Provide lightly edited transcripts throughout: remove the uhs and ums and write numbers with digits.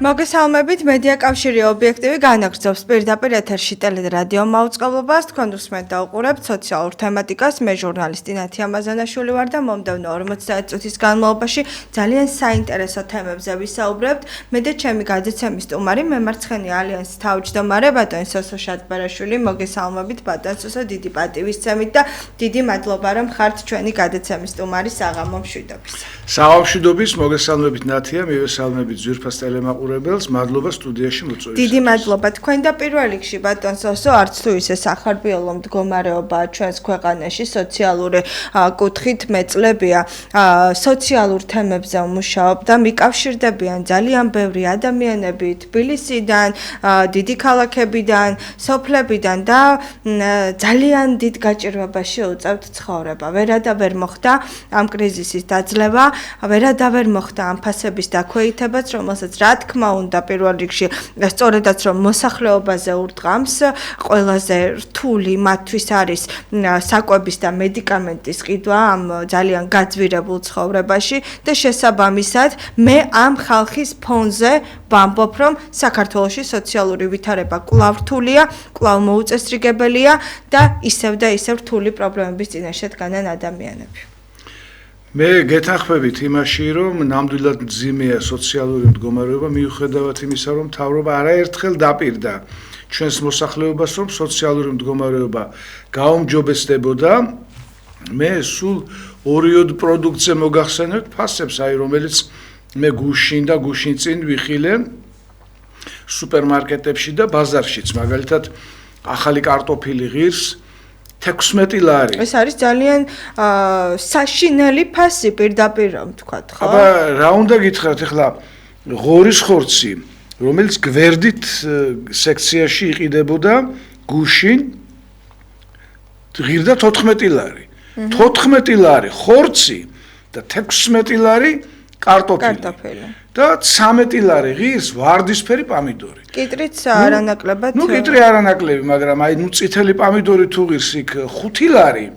მოგესალმებით, მედია კავშირი ობიექტივი განაგრძობს პირდაპირ ეთერში ტელერადიო მაუწყებლობას. თქვენ უსმენთ და უყურებთ სოციალურ თემატიკას. მე ჟურნალისტი ნათი ამაზანაშვილი ვარ და მომდევნო 40 წუთის განმავლობაში ძალიან საინტერესო თემებზე ვისაუბრებთ. მე და ჩემი გადაცემის სტუმარი მემარცხენე ალიანსის თავმჯდომარე ბატონ სოსო შატბარაშვილი. მოგესალმებით ბატონ სოსო, დიდი პატივისცემით და დიდი მადლობა რომ ხართ ჩვენი გადაცემის სტუმარი საღამო მშვიდობის. საღამო მშვიდობის, მოგესალმებით ნათია, მივესალმებით ძვირფას ტელემაყურებელს, მადლობა სტუდიაში მოწვევისათვის. დიდი მადლობა. თქვენ და პირველ რიგში ბატონ სოსო, არც თუ ისე სახარბიელო მდგომარეობა ჩვენს ქვეყანაში სოციალური კუთხით მეწლებია, სოციალურ თემებზე ვმუშაობ და მიკავშირდებიან ძალიან ბევრი ადამიანები თბილისიდან, დიდი ქალაქებიდან, სოფლებიდან და ძალიან დიდ გაჭირვებაში უწევთ ცხოვრება. ვერადავერ მოხდა ამ კრიზისის დაძლევა, ვერადავერ მოხდა ამ ფასების დაქვეითებაც, რომელსაც რა თქმა უნდა პირველ რიგში სწორედაც რომ მოსახლეობაზე ურტყამს, ყველაზე რთული მათთვის არის საკვების და მედიკამენტის ყიდვა ამ ძალიან გაძვირებულ ცხოვრებაში და შესაბამისად მე ამ ხალხის ფონზე ვამბობ რომ საქართველოში სოციალური ვითარება კვლავ რთულია, კვლავ მოუწესრიგებელია და ისევ რთული პრობლემების წინაშე დგანან ადამიანები. მე გეთანხმებით იმაში, რომ ნამდვილად მძიმეა სოციალური მდგომარეობა, მიუხედავად იმისა, რომ მთავრობა არაერთხელ დაპირდა ჩვენს მოსახლეობას, რომ სოციალური მდგომარეობა გაუმჯობესდებოდა. მე სულ ორიოდ პროდუქტზე მოგახსენებთ ფასებს, რომელიც მე გუშინ და გუშინ წინ ვიხილე სუპერმარკეტებში და ბაზარშიც, მაგალითად ახალი კარტოფილი ღირს 16 ლარი. ეს არის ძალიან საშინელი ფასი პირდაპირ რომ ვთქვათ, ხო? აბა რა უნდა გითხრათ ახლა ღორის ხორცი, რომელიც გვერდით სექციაში იყიდებოდა გუშინ ღირდა 14 ლარი. 14 ლარი ხორცი და 16 ლარი კარტოფილი. და 13 ლარი ღირს ვარდისფერი პამიდორი. კიტრიც არანაკლებად. ნუ კიტრი არანაკლები, მაგრამ აი ნუ წითელი პამიდორი თუ ღირს იქ 5 ლარი,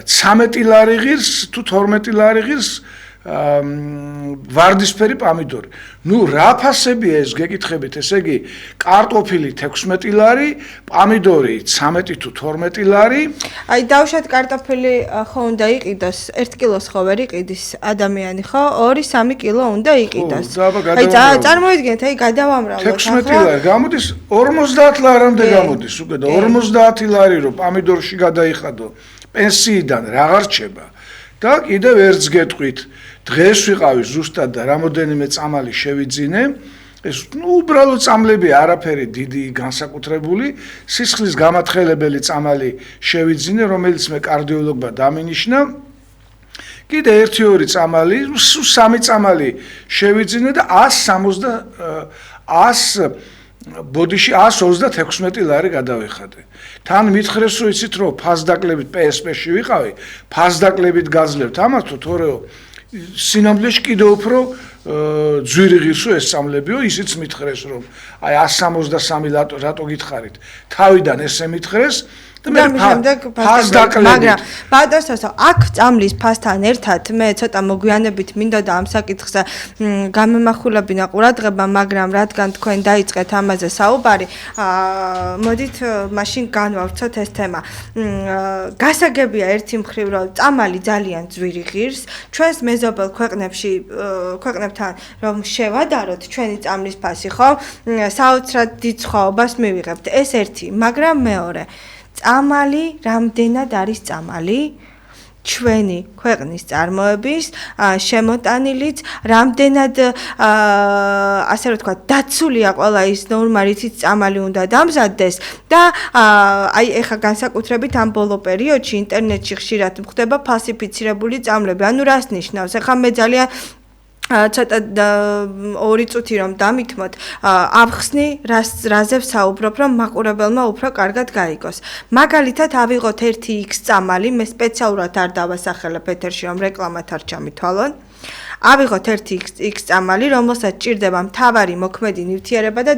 13 ლარი ღირს თუ 12 ლარი ღირს ვარდისფერი პამიდორი. ნუ რა ფასებია ეს გეკითხებით, ესე იგი კარტოფილი 16 ლარი, პამიდორი 13 თუ 12 ლარი. აი დავუშვათ კარტოფილი ხო უნდა იყიდოს 1 კილოს ხო ვერ იყიდის ადამიანი ხო? 2-3 კილო უნდა იყიდოს. აი წარმოიდგინეთ, აი გადავამრავლოთ 16 ლარი გამოდის 50 ლარამდე გამოდის უკვე და 50 ლარი რომ პამიდორში გადაიხადო პენსიიდან რაღარ რჩება. და კიდევ ერთს გეტყვით, დღეს ვიყავი ზუსტად და რამოდენიმე წამალი შევიძინე, ეს უბრალოდ წამლები არაფერი დიდი განსაკუთრებული, სისხლის გამათხელებელი წამალი შევიძინე, რომელიც მე კარდიოლოგმა დამინიშნა. კიდე 1-2 წამალი, 3 წამალი შევიძინე და 100 ბოდიში 136 ლარი გადავიხადე. თან მითხრეს რომ იცით რომ ფასდაკლებით PSP-ში ვიყავი, ფასდაკლებით გაძლევთ ამას თუ თორეო სინამდვილეში კიდევ უფრო ძვირი ღირსო ეს წამლებიო, ისიც მითხრეს რომ აი 163 რატო გითხარით. თავიდან ესე მითხრეს და მე მაგრამ ბატონ სოსო, აქ წამლის ფასთან ერთად მე ცოტა მოგვიანებით მინდოდა ამ საკითხზე გამემახვილებინა ყურადღება, მაგრამ რადგან თქვენ დაიწყეთ ამაზე საუბარი, მოდით მაშინ განვავრცოთ ეს თემა. გასაგებია ერთი მხრივ რომ წამალი ძალიან ძვირი ღირს, ჩვენს მეზობელ ქვეყნებთან რომ შევადაროთ ჩვენი წამლის ფასი, ხო? საოცრად დიდ სხვაობას მივიღებთ. ეს ერთი, მაგრამ მეორე წამალი რამდენად არის წამალი? ჩვენი ქვეყნის წარმოების შემოტანილიც რამდენად ასე რომ თქვა დაცულია ყველა ის ნორმა რითიც წამალი უნდა დამზადდეს და აი ეხა განსაკუთრებით ამ ბოლო პერიოდში ინტერნეტში ხშირად ხდება ფალსიფიცირებული წამლები. ანუ რას ნიშნავს? ეხა მე ძალიან ცოტა 2 წუთი რომ დამითმოთ, ავხსნი რაზე ვსაუბრობ, რომ მაყურებელმა უფრო კარგად გაიგოს. მაგალითად, ავიღოთ 1X წამალი, მე სპეციალურად არ დავასახელებ ეთერში, რომ რეკლამათ არ ჩამითვალონ. ავიღოთ ერთი X წამალი, რომელსაც ჭირდება მთავარი მოქმედი ნივთიერება და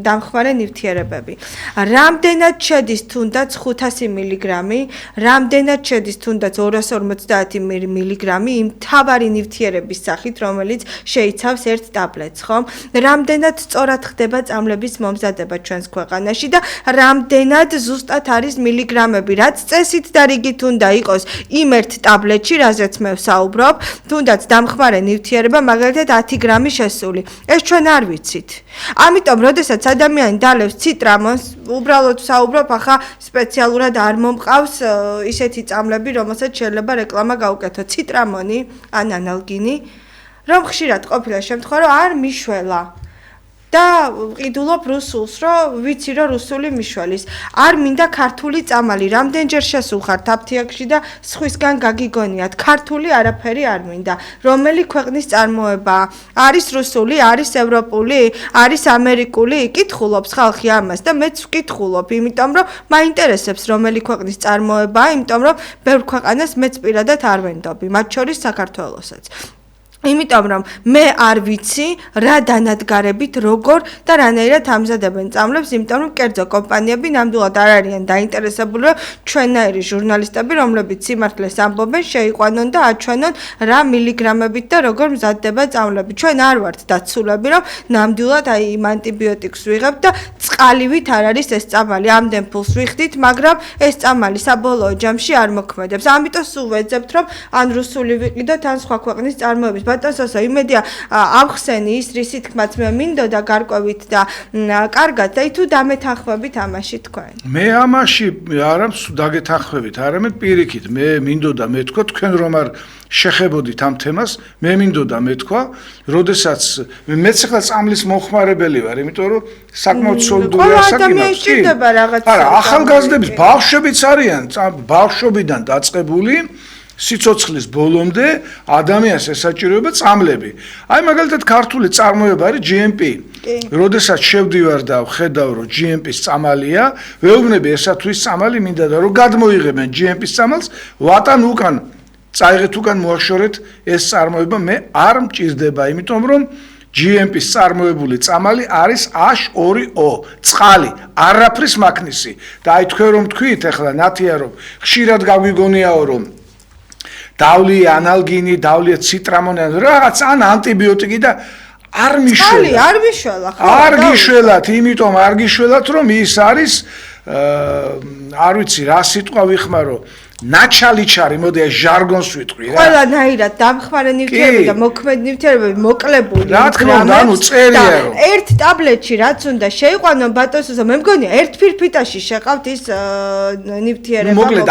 დამხმარე ნივთიერებები. Რამდენად შედის თუნდაც 500 მილიგრამი, რამდენად შედის თუნდაც 250 მილიგრამი იმ მთავარი ნივთიერების სახით, რომელიც შეიცავს ერთ ტაბლეტს, ხო? Რამდენად სწორად ხდება წამლების მომზადება ჩვენს ქვეყანაში და რამდენად ზუსტად არის მილიგრამები, რაც წესით და რიგით უნდა იყოს იმ ერთ ტაბლეტში, რაზეც მე ვსაუბრობ, თუნდაც დამხმარე ნივთიერება მაგალითად 10 გრამი შესული. ეს ჩვენ არ ვიცით. ამიტომ, როდესაც ადამიანი დალევს ციტრამონს, უბრალოდ ვსაუბრობ, ახლა სპეციალურად არ მომყავს ისეთი წამლები, რომელსაც შეიძლება რეკლამა გავუკეთო. ციტრამონი ან ანალგინი, რომ ხშირად ყოფილა შემთხვევა, რომ არ მიშველა. და ვყიდულობ რუსულს, რომ ვიცი რომ რუსული მიშველის. არ მინდა ქართული წამალი, რამდენჯერ შესულხართ აფთიაქში და სხვისგან გაგიგონიათ. ქართული არაფერი არ მინდა. რომელი ქვეყნის წარმოებაა? არის რუსული, არის ევროპული, არის ამერიკული? კითხულობს ხალხი ამას და მეც ვკითხულობ, იმიტომ რომ მაინტერესებს რომელი ქვეყნის წარმოებაა, იმიტომ რომ ბევრ ქვეყანას მეც პირადად არ ვენდობი, მათ შორის საქართველოსაც. იმიტომ რომ მე არ ვიცი რა დანადგარებით როგორ და რანაირად ამზადებენ წამლებს, იმიტომ რომ კერძო კომპანიები ნამდვილად არ არიან დაინტერესებული, რომ ჩვენნაირი ჟურნალისტები, რომლებიც სიმართლეს ამბობენ, შეიყვანონ და აჩვენონ რა მილიგრამებით და როგორ მზადდება წამლები. ჩვენ არ ვართ დაცულები, რომ ნამდვილად აი იმ ანტიბიოტიკს ვიღებთ და წყალივით არ არის ეს წამალი. ამდენ ფულს ვიხდით, მაგრამ ეს წამალი საბოლოო ჯამში არ მოქმედებს. ამიტომ სულ ვეძებთ, რომ ან რუსული ვიყიდოთ, ან სხვა ქვეყნის წარმოების. ბატონსო, იმედია ავხსენი ის რისი თქმაც მე მინდოდა გარკვევით და კარგად და თუ დამეთანხმებით ამაში თქვენ. მე ამაში არა დაგეთანხმებით, არამედ პირიქით, მე მინდოდა მეთქვა თქვენ რომ არ შეხებოდით ამ თემას, მე მინდოდა მეთქვა, როდესაც მეც ახლა წამლის მომხმარებელი ვარ, იმიტომ რომ საკმაოდ სოლიდურია საკითხი. არა, ახალგაზრდების ბავშვებიც არიან, ბავშვობიდან დაწყებული სიცოცხლის ბოლომდე ადამიანს ესაჭიროება წამლები. აი მაგალითად ქართული წარმოება არის GMP. როდესაც შევდივარ და ვხედავ რომ GMP-ის წამალია, ვეუბნები ესა თუ ის წამალი მინდა და რომ გადმოიღებენ GMP-ის წამალს, ვატან უკან წაიღეთ უკან მოაშორეთ ეს წარმოება, მე არ მჭირდება, იმიტომ რომ GMP-ის წარმოებული წამალი არის H2O, წყალი, არაფრის მაქნისი. და აი თქვენ რომ თქვით ახლა ნათია რომ ხშირად გაგვიგონიაო რომ დავლია ანალგინი, დავლია ციტრამონი, რაღაც ან ანტიბიოტიკი და არ მიშველა. არ მიშველა, ხო? არ გიშველათ, იმიტომ არ გიშველათ, რომ ის არის არ ვიცი რა სიტყვა ვიხმარო, ნაჩალიჩარი, მოდი აი ჟარგონს ვიტყვი რა. ყველანაირად დამხმარე ნივთიერები და მოქმედი ნივთიერებები მოკლებული. რა თქმა უნდა, ანუ წერია რომ ერთ ტაბლეტში რაც უნდა შეიყვანონ ბატონსო, მე მგონია ერთ ფირფიტაში შეყავთ ის ნივთიერება. მოკლედ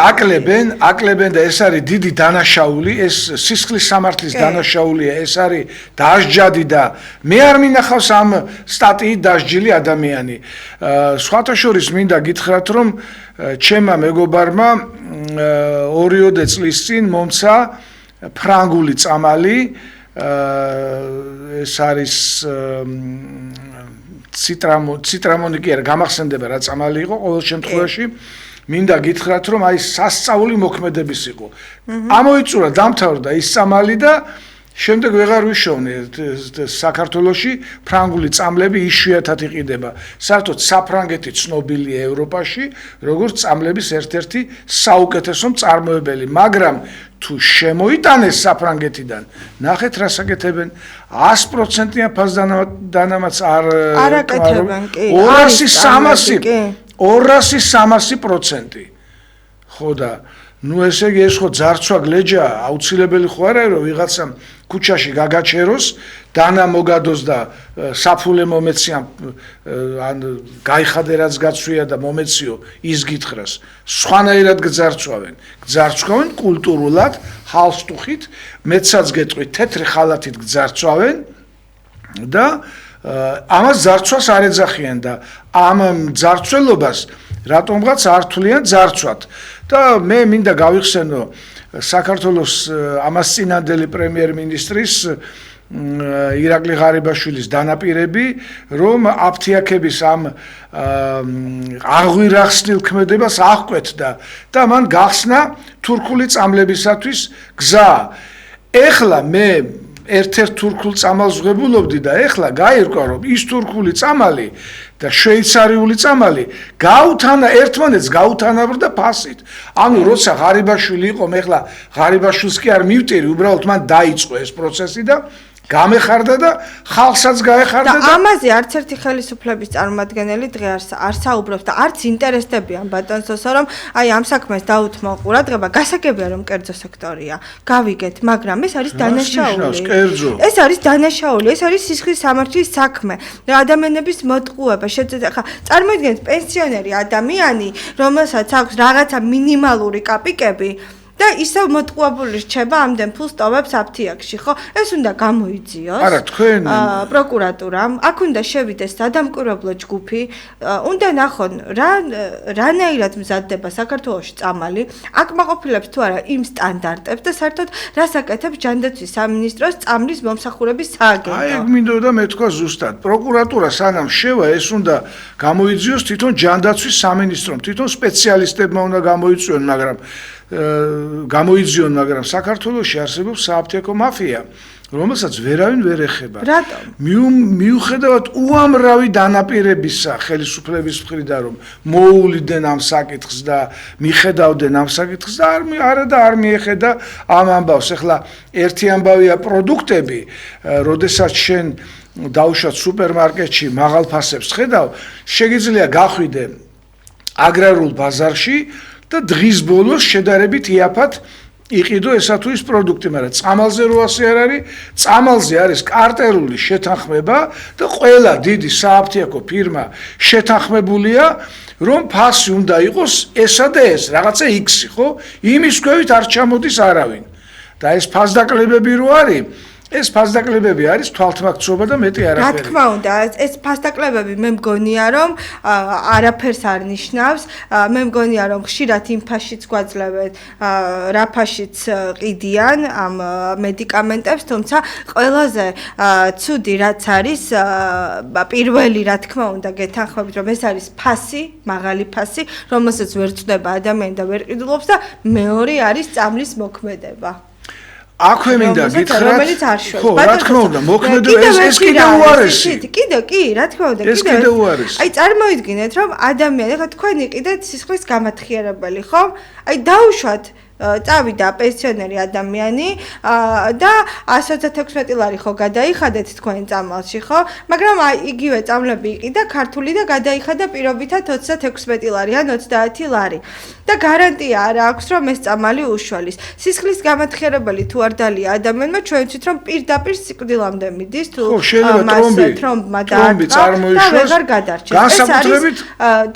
აკლებენ და ეს არის დიდი დანაშაული, ეს სისხლის სამართლის დანაშაულია, ეს არის დასჯადი და მე არ მინახავს ამ სტატიით დასჯილი ადამიანი. სხვათა შორის მინდა გითხრათ, რომ ჩემმა მეგობარმა 2 წლის წინ მომცა ფრანგული წამალი, ეს არის ციტრამონი კი არა, გამახსენდება რა წამალი იყო, ყოველ შემთხვევაში მინდა გითხრათ, რომ აი სასწაული მოქმედების იყო. ამოიწურა, დამთავრდა ის წამალი და შემდეგ ვეღარ ვიშოვნე საქართველოში ფრანგული წამლები იშვიათად იყიდება. საერთოდ საფრანგეთი ცნობილია ევროპაში, როგორც წამლების ერთ-ერთი საუკეთესო მწარმოებელი, მაგრამ თუ შემოიტანეს საფრანგეთიდან, ნახეთ რა საკეთებენ, 100%-იან ფასდანამატს არ აკეთებენ, კი. 200-300%. ხო და ნუ ესე იგი ეს ხო ძარცვა გლეჯა, აუცილებელი ხო არა რომ ვიღაცამ ქუჩაში გაგაჩეროს, დანა მოგადოს და საფულე მომეციან, ან გაიხადე რაც გაცვია და მომეციო ის გითხრას. სხვანაირად გძარცვავენ. გძარცვავენ კულტურულად, ჰალსტუხით, მეცაც გეტყვით, თეთრი ხალათით გძარცვავენ და ამას ძარცვას არ ეძახიან და ამ ძარცველობას რატომღაც არ თვლიან ძარცვად. და მე მინდა გავიხსენო საქართველოს ამას წინანდელი პრემიერ-მინისტრის ირაკლი ღარიბაშვილის დანაპირები, რომ აფთიაქების ამ აღვირახსნილ ქმედებას აღკვეთდა და მან გახსნა თურქული წამლებისათვის გზა. ეხლა მე ერთ-ერთ თურქულ წამალს ვღებულობდი და ეხლა გაირკვა რომ ის თურქული წამალი და შვეიცარიული წამალი ერთმანეთს გაუთანაბრდა ფასით. ანუ როცა ღარიბაშვილი იყო, მე ეხლა ღარიბაშვილს კი არ მივტირი, უბრალოდ მან დაიწყო ეს პროცესი და გამეხარდა და ხალხსაც გაეხარდა და ამაზე არც ერთი ხელისუფლების წარმომადგენელი დღეს არ საუბრობს და არც ინტერესდებიან ბატონსოსო რომ აი ამ საქმეს დაუთმო ყურადღება. გასაგებია რომ კერძო სექტორია გავიგეთ, მაგრამ ეს არის დანაშაული. ეს არის დანაშაული, ეს არის სისხლის სამართლის საქმე. ადამიანების მოტყუება შეძედა. ხა წარმოიდგინეთ პენსიონერი ადამიანი, რომელსაც აქვს რაღაცა მინიმალური კაპიკები და ისევ მოტყუებული რჩება ამდენ ფულს ტოვებს აფთიაქში, ხო? ეს უნდა გამოიძიოს. არა, თქვენ პროკურატურამ, აქ უნდა შევიდეს სადამკვირვებლო ჯგუფი, უნდა ნახონ რანაირად მზადდება საქართველოში წამალი, აკმაყოფილებს თუ არა იმ სტანდარტებს და საერთოდ რას აკეთებს ჯანდაცვის სამინისტროს წამლის მომსახურების სააგენტო. აი, მინდოდა მეთქვა ზუსტად. პროკურატურა სანამ შევა, ეს უნდა გამოიძიოს თვითონ ჯანდაცვის სამინისტრომ, თვითონ სპეციალისტებმა უნდა გამოიწვიონ, მაგრამ საქართველოში არსებობს სააფთიაქო მაფია, რომელსაც ვერავინ ვერ ეხება. რატომ? მიუხედავად უამრავი დანაპირებისა ხელისუფლების მხრიდან, რომ მოუვლიდნენ ამ საკითხს და მიხედავდნენ ამ საკითხს და არ მიეხედა ამ ამბავს. ეხლა ერთი ამბავია პროდუქტები, როდესაც შენ დაუშვათ სუპერმარკეტში მაღალ ფასებს ხედავ, შეგიძლია გახვიდე აგრარულ ბაზარში და დღის ბოლოს შედარებით იაფად იყიდო ესა თუ ის პროდუქტი, მაგრამ წამალზე რო ასე არ არის, წამალზე არის კარტერული შეთანხმება და ყველა დიდი სააფთიაქო ფირმა შეთანხმებულია, რომ ფასი უნდა იყოს ესა და ეს, რაღაცა X-ი, ხო? იმის ქვევით არ ჩამოდის არავინ. და ეს ფასდაკლებები რო არის, ეს ფასდაკლებები არის თვალთმაქცობა და მეტი არაფერი. რა თქმა უნდა, ეს ფასდაკლებები მე მგონია რომ არაფერს არ ნიშნავს. მე მგონია რომ ხშირად იმ ფაშიც გვაძლევენ, რა ფაშიც ყიდიან ამ მედიკამენტებს, თუმცა ყველაზე ცუდი რაც არის, პირველი რა თქმა უნდა გეთანხმებით რომ ეს არის ფასი, მაღალი ფასი, რომელსაც ვერ წვდება ადამიანი და ვერ ყიდულობს და მეორე არის წამლის მოქმედება. აქვე მინდა გითხრათ, ხო, რა თქმა უნდა, მოქმედება ეს კიდე უარესი. კი, რა თქმა უნდა, ეს კიდე უარესი. აი წარმოიდგინეთ, რომ ადამიანი, ხა თქვენი კიდე სისხლის გამათხიარებელი, ხო? აი დაუშვათ წავიდა პენსიონერი ადამიანი და 126 ლარი ხო გადაიხადეთ თქვენ წამალში, ხო? მაგრამ აი იგივე წამლები იყიდა ქართული და გადაიხადა პირობითად 26 ლარი ან 30 ლარი. და გარანტია არ აქვს რომ ეს წამალი უშველის. სისხლის გამათხიარებელი თუ არ დალია ადამიანმა, ჩვენ ვიცით რომ პირდაპირ სიკვდილამდე მიდის თუ თრომბმა დაარტყა და ვეღარ გადარჩეს. ეს არის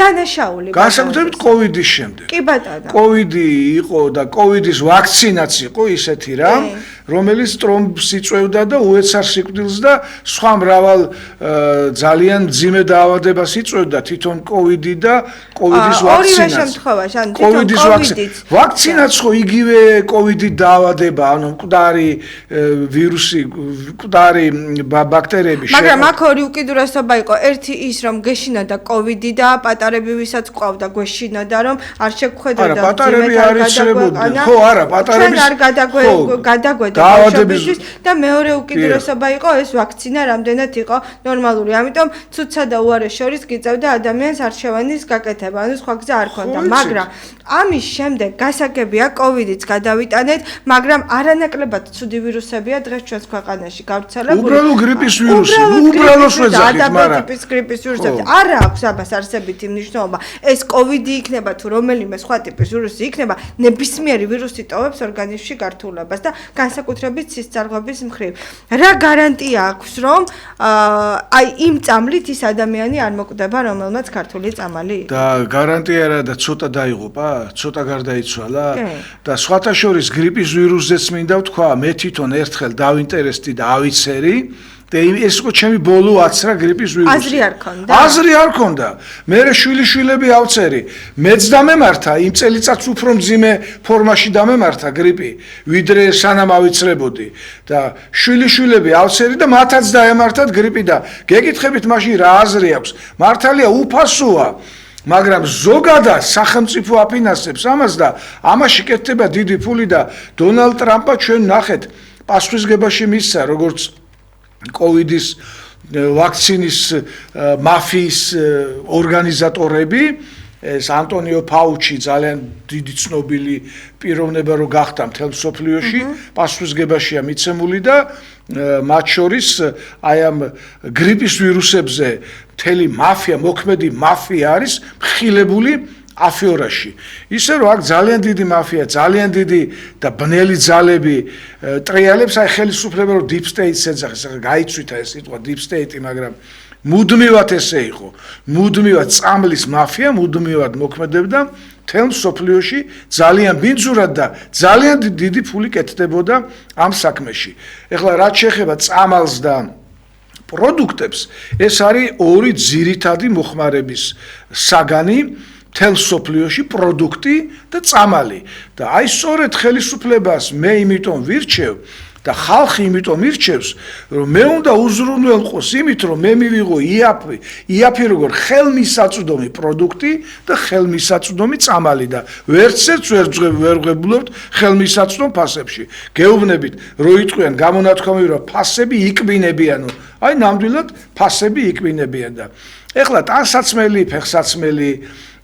დანაშაული. განსაკუთრებით კოვიდის შემდეგ. კი ბატონო. კოვიდი იყო და კოვიდის ვაქცინაც იყო ისეთი რამ, რომელიც ტრომბს იწვევდა და უეცარ სიკვდილს და სხვა მრავალ ძალიან მძიმე დაავადებას იწვევდა თვითონ კოვიდი და კოვიდის ვაქცინაც. ორივე შემთხვევაში, ანუ კოვიდის ვაქცინაც ხო იგივე კოვიდით დაავადება, ანუ მკვდარი ვირუსი, მკვდარი ბაქტერიები შეყო. მაგრამ აქ ორი უკიდურესობა იყო, ერთი ის რომ გეშინოდა კოვიდი და პატარები ვისაც ყავდა გვეშინოდა რომ არ შეგხვედროდა. არა, პატარები არ იცრებოდნენ. ხო, არა, პატარების არ გადაგვედა ბავშვებისთვის და მეორე უკიდურესობა იყო ეს ვაქცინა რამდენად იყო ნორმალური. ამიტომ ცუცსა და უარეს შორის გიწევდა ადამიანს არჩევანის გაკეთება, ანუ სხვა გზა არ ქონდა. მაგრამ ამის შემდეგ გასაგებია კოვიდიც გადავიტანეთ, მაგრამ არანაკლებად ცუდი ვირუსებია დღეს ჩვენს ქვეყანაში გავრცელებული. უბრალო გრიპის ვირუსი, უბრალოს ვეძახით, მაგრამ ტიპის გრიპის ვირუსები არა აქვს ამას არსებითი მნიშვნელობა. ეს კოვიდი იქნება თუ რომელიმე სხვა ტიპის ვირუსი იქნება, ნებისმიერი ვირუსი ტოვებს ორგანიზმში გართულებას და განსაკუთრებით სისწარღების მხრივ. რა გარანტია აქვს, რომ აი იმ წამლით ის ადამიანი არ მოკვდება, რომელმაც ქართული წამალი იყო? და გარანტია რა და ცოტა დაიღუპა, ცოტა გარდაიცვალა და სხვათა შორის გრიპის ვირუსზეც მინდა ვთქვა, მე თვითონ ერთხელ დავინტერესდი და ავიცერი და ეს იყო ჩემი ბოლო აცრა გრიპის ვირუსი. აზრი არ ქონდა? აზრი არ ქონდა. მე შვილიშვილები ავწერი. მეც დამემართა იმ წელიწადს უფრო მძიმე ფორმაში დამემართა გრიპი, ვიდრე სანამ ავიცრებოდი. და შვილიშვილები ავწერი და მათაც დაემართათ გრიპი და გეკითხებით მაშინ რა აზრი აქვს? მართალია უფასოა. მაგრამ ზოგადად სახელმწიფო აფინანსებს ამას და ამაში კეთდება დიდი ფული და დონალდ ტრამპა ჩვენ ნახეთ პასუხისგებაში მისცა როგორც კოვიდის ვაქცინის მაფიის ორგანიზატორები ეს ანტონიო ფაუჩი ძალიან დიდი ცნობილი პიროვნება რო გახდა მთელ მსოფლიოში პასუხისგებაშია მიცემული და მათ შორის აი ამ გრიპის ვირუსებზე მთელი მაფია მოქმედი მაფია არის მხილებული აფიორაში ისე რომ აქ ძალიან დიდი მაფია ძალიან დიდი და ბნელი ძალები ტრიალებს აი ხელისუფლება რო deep state-ს ეძახის ახლა გაიცვით ეს სიტყვა deep state-ი მაგრამ მუდმივად ესე იყო მუდმივად წამლის მაფია მუდმივად მოქმედებდა მთელ მსოფლიოში ძალიან ბინძურად და ძალიან დიდი ფული კეთდებოდა ამ საქმეში ეხლა რაც შეეხება წამალს და პროდუქტებს ეს არის ორი ძირითადი მოხმარების საგანი მთელ მსოფლიოში პროდუქტი და წამალი და აი სწორედ ხელისუფლებას მე იმიტომ ვირჩევ და ხალხი იმიტომ ირჩევს რომ მე უნდა უზრუნველყოს იმით რომ მე მივიღო იაფი როგორ ხელმისაწვდომი პროდუქტი და ხელმისაწვდომი წამალი და ვერცერთს ვერ ვღებულობთ ხელმისაწვდომ ფასებში გეუბნებით რო იტყვიან გამონათქვამები რომ ფასები იკბინებიანო აი ნამდვილად ფასები იკბინებიან და ეხლა ტანსაცმელი ფეხსაცმელი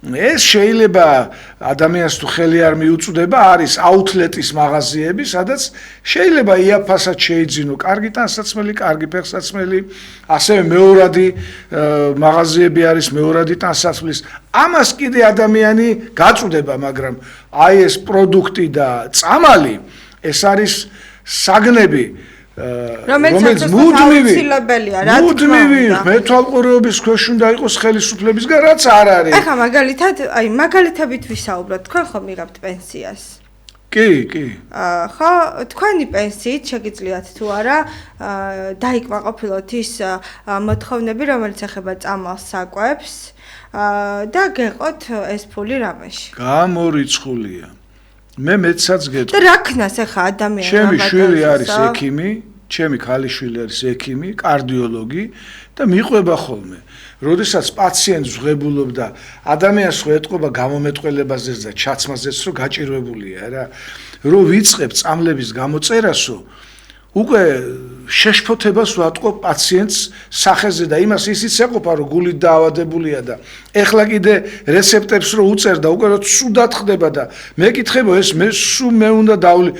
ეს შეიძლება ადამიანს თუ ხელი არ მიუწვდება არის აუთლეტის მაღაზიები სადაც შეიძლება იაფასაც შეიძინო კარგი ტანსაცმელი კარგი ფეხსაცმელი ასევე მეორადი მაღაზიები არის მეორადი ტანსაცმლის ამას კიდე ადამიანი გაწვდება მაგრამ აი ეს პროდუქტი და წამალი ეს არის საგნები რომელიც მუდმივი მეთვალყურეობის ქვეშ უნდა იყოს ხელისუფლებისგან რაც არ არის ახლა მაგალითებით ვისაუბროთ თქვენ ხომ მიღებთ პენსიას კი ხო თქვენი პენსიით შეგიძლიათ თუ არა დაიკმაყოფილოთ ის მოთხოვნები რომელიც ეხება წამალს საკვებს და გეყოთ ეს ფული რამეში გამორიცხულია მე მეცაც გეტყვი. და რა ქნას ახლა ადამიანს? ჩემი შვილი არის ექიმი, ჩემი ქალიშვილი არის ექიმი, კარდიოლოგი და მიყვება ხოლმე. როდესაც პაციენტს ვღებულობდა, ადამიანს ხო ეტყობა გამომეტყველებაზეც და ჩაცმაზეც, რომ გაჭირვებულია რა. რო ვიწყებ წამლების გამოწერასო, უკვე შეშფოთებას ვატყობ პაციენტს სახეზე და იმას ისიც ეყოფა რომ გულით დაავადებულია და ეხლა კიდე რეცეპტებს რო უწერ და უკვე რო ცუდად ხდება და მეკითხებო ეს მე უნდა დავლი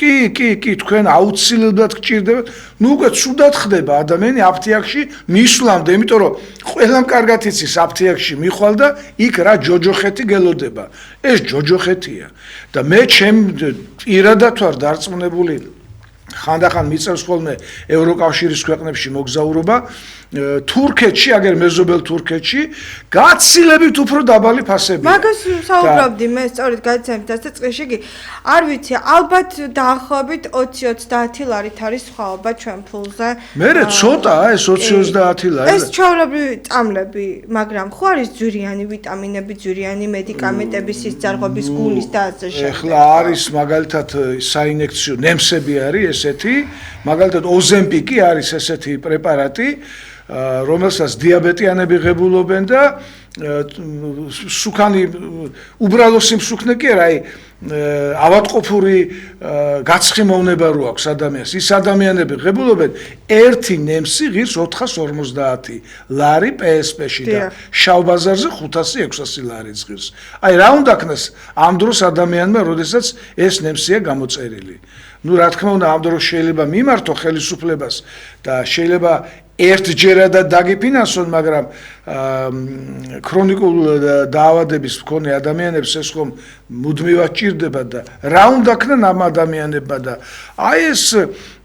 კი თქვენ აუცილებლად გჭირდებათ ნუ უკვე ცუდად ხდება ადამიანი აფთიაქში მისვლამდე იმიტომ რომ ყველამ კარგად იცის აფთიაქში მიხვალ და იქ რა ჯოჯოხეთი გელოდება ეს ჯოჯოხეთია და მე ჩემ პირადად ვარ დარწმუნებული ხანდახან მიწევს ხოლმე ევროკავშირის ქვეყნებში მოგზაურობა თურქეთში აგერ მეზობელ თურქეთში გაცილებით უფრო დაბალი ფასებია მაგას საუბრობდი მე სწორედ გადაცემით და წეში კი არ ვიცი ალბათ დაახლოებით 20-30 ლარით არის სხვაობა ჩვენ ფულზე მე ცოტაა ეს 20-30 ლარი ეს ჩვეულებრივი წამლები მაგრამ ხო არის ძვირიანი ვიტამინები ძვირიანი მედიკამენტები სისხლძარღვების გულის და ასე შემდეგ ეხლა არის მაგალითად საინექციო ნემსები არის ესეთი მაგალითად ოზემპიკი არის ესეთი პრეპარატი რომელსაც დიაბეტიანები ღებულობენ და სუქანი უბრალო სიმსუქნე კი არა, ავადმყოფური გაცხიმოვნება რო აქვს ადამიანს. ის ადამიანები ღებულობენ ერთი ნემსი ღირს 450 ლარი PSP-ში და შავ ბაზარზე 500-600 ლარი ღირს. აი რა უნდა ქნას ამ დროს ადამიანმა, როდესაც ეს ნემსია გამოწერილი. ნუ რა თქმა უნდა ამ დროს შეიძლება მიმართო ხელისუფლებას და შეიძლება ერთჯერადად დაგიფინანსონ, მაგრამ ქრონიკულ დაავადების მქონე ადამიანებს ეს ხომ მუდმივად ჭირდება და რა უნდა ქნან ამ ადამიანებმა და აი ეს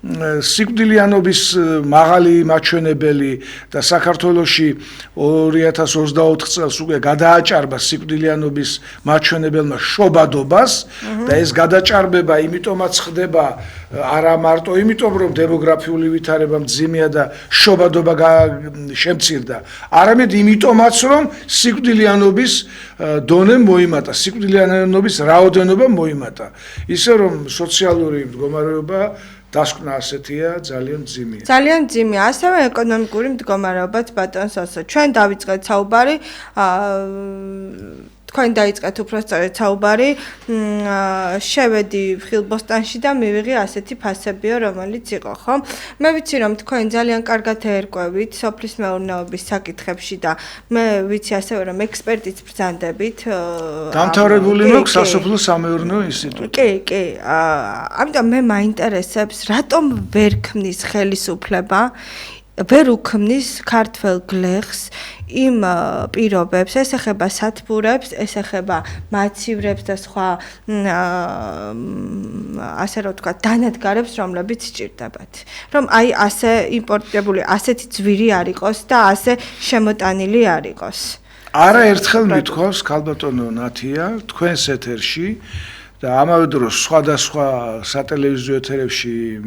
სიკვდილიანობის მაღალი მაჩვენებელი და საქართველოში 2024 წელს უკვე გადააჭარბა სიკვდილიანობის მაჩვენებელმა შობადობას და ეს გადაჭარბება იმიტომაც ხდება არა მარტო იმიტომ რომ დემოგრაფიული ვითარება მძიმეა და შობადობა შემცირდა არამედ იმიტომაც რომ სიკვდილიანობის დონე მოიმატა სიკვდილიანობის რაოდენობა მოიმატა ისე რომ სოციალური მდგომარეობა დასკვნა ასეთია ძალიან მძიმეა. ძალიან მძიმეა, ასევე ეკონომიკური მდგომარეობაც ბატონს ასო. ჩვენ დავიწყეთ საუბარი თქვენ დაიწყეთ უბრალოდ საუბარი, შევედი ხილბოსტანში და მივიღე ასეთი ფასებიო, რომელიც იყო, ხო? მე ვიცი, რომ თქვენ ძალიან კარგად ერკვევით სოფლის მეურნეობის საკითხებში და მე ვიცი ასევე, რომ ექსპერტიც ბრძანდებით. დამთავრებული მაქვს სასოფლო სამეურნეო ინსტიტუტი. კი. ამიტომ მე მაინტერესებს, რატომ ვერ ქმნის ხელისუფლება, ვერ უქმნის ქართველ გლეხს იმ პირობებს, ეს ეხება სათბურებს, ეს ეხება მაცივრებს და სხვა ასე რომ ვთქვა, დანადგარებს, რომლებიც სჭირდებათ. რომ აი ასე იმპორტებული, ასეთი ძვირი არ იყოს და ასე შემოტანილი არ იყოს. არაერთხელ მithქვავს ქალბატონო ნათია თქვენს ეთერში და ამავე დროს სხვადასხვა სატელევიზიო ეთერებში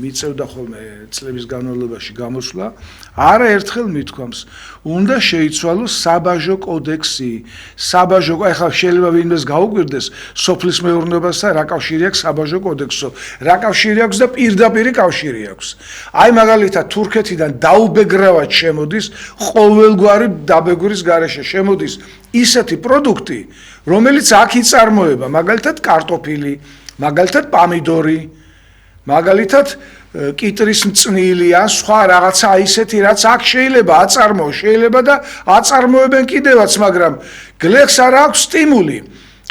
მიწევდა ხოლმე წლების განმავლობაში გამოსვლა, არაერთხელ მithქვამს, უნდა შეიცვალოს საბაჟო კოდექსი. საბაჟო, ახლა შეიძლება ვინმეს გაუკვირდეს სოფლის მეურნეობასთან რა კავშირი აქვს საბაჟო კოდექსო, რა კავშირი აქვს და პირდაპირი კავშირი აქვს. აი მაგალითად თურქეთიდან დაუბეგრავად შემოდის ყოველგვარი დაბეგვრის გარეშე შემოდის ისეთი პროდუქტი, რომელიც აქ იწარმოება, მაგალითად კარტოფილი, მაგალითად პამიდორი, მაგალითად კიტრის მწნილი ან სხვა რაღაცა ისეთი, რაც აქ შეიძლება აწარმოოს, შეიძლება და აწარმოებენ კიდევაც, მაგრამ გლეხს არ აქვს სტიმული.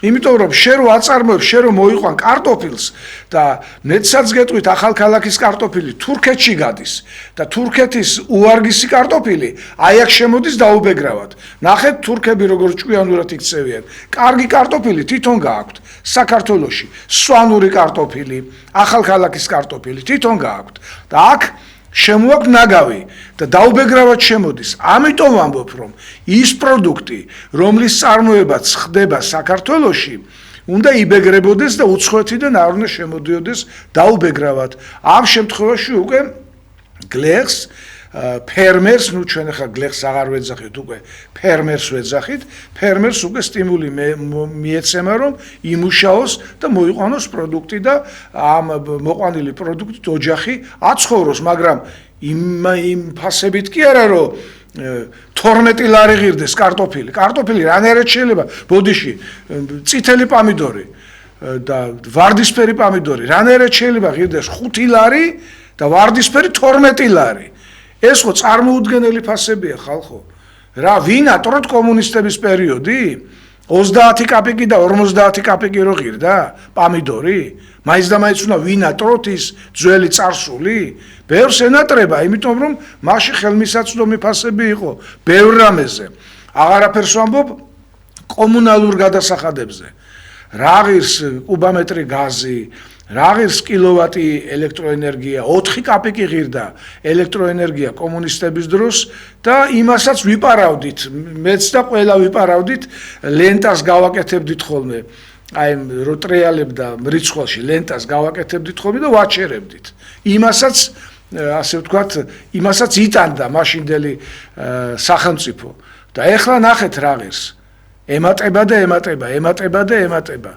იმიტომ რომ შენ რო აწარმოებ, შენ რო მოიყვან კარტოფილს და ნეცაც გეტყვით ახალქალაქის კარტოფილი თურქეთში გადის და თურქეთის უარგისი კარტოფილი აი აქ შემოდის დაუბეგრავად. ნახეთ თურქები როგორ ჭკვიანურად იქცევიან. კარგი კარტოფილი თვითონ გააქვთ საქართველოში, სვანური კარტოფილი, ახალქალაქის კარტოფილი თვითონ გააქვთ და აქ შემოაქვთ ნაგავი და დაუბეგრავად შემოდის. ამიტომ ვამბობ, რომ ის პროდუქტი, რომლის წარმოებაც ხდება საქართველოში, უნდა იბეგრებოდეს და უცხოეთიდან არ უნდა შემოდიოდეს დაუბეგრავად. ამ შემთხვევაში უკვე გლეხს ფერმერს, ნუ ჩვენ ახლა გლეხს აღარ ვეძახით, უკვე ფერმერს ვეძახით, ფერმერს უკვე სტიმული მიეცემა, რომ იმუშაოს და მოიყვანოს პროდუქტი და ამ მოყვანილი პროდუქტით ოჯახი აცხოვროს, მაგრამ იმ ფასებით კი არა, რომ 12 ლარი ღირდეს კარტოფილი. კარტოფილი რანაირად შეიძლება, ბოდიში, წითელი პამიდორი და ვარდისფერი პამიდორი, რანაირად შეიძლება ღირდეს 5 ლარი და ვარდისფერი 12 ლარი. ეს ხო წარმოუდგენელი ფასებია ხალხო. რა ვინატროთ კომუნისტების პერიოდი 30 კაპიკი და 50 კაპიკი რო ღირდა პამიდორი, მაინც და მაინც უნდა ვინატროთ ის ძველი წარსული, ბევრს ენატრება, იმიტომ რომ მაშინ ხელმისაწვდომი ფასები იყო ბევრ რამეზე. აღარაფერს ვამბობ კომუნალურ გადასახადებზე. რა ღირს კუბამეტრი გაზი, რა ღირს კილოვატი ელექტროენერგია, 4 კაპიკი ღირდა ელექტროენერგია კომუნისტების დროს და იმასაც ვიპარავდით, მეც და ყველა ვიპარავდით, ლენტას გავაკეთებდით ხოლმე. აი რო ტრიალებდა მრიცხველში ლენტას გავაკეთებდით ხოლმე და ვაჩერებდით. იმასაც ასე ვთქვათ, იმასაც იტანდა მაშინდელი სახელმწიფო. და ეხლა ნახეთ რა ღირს. ემატება და ემატება, ემატება და ემატება.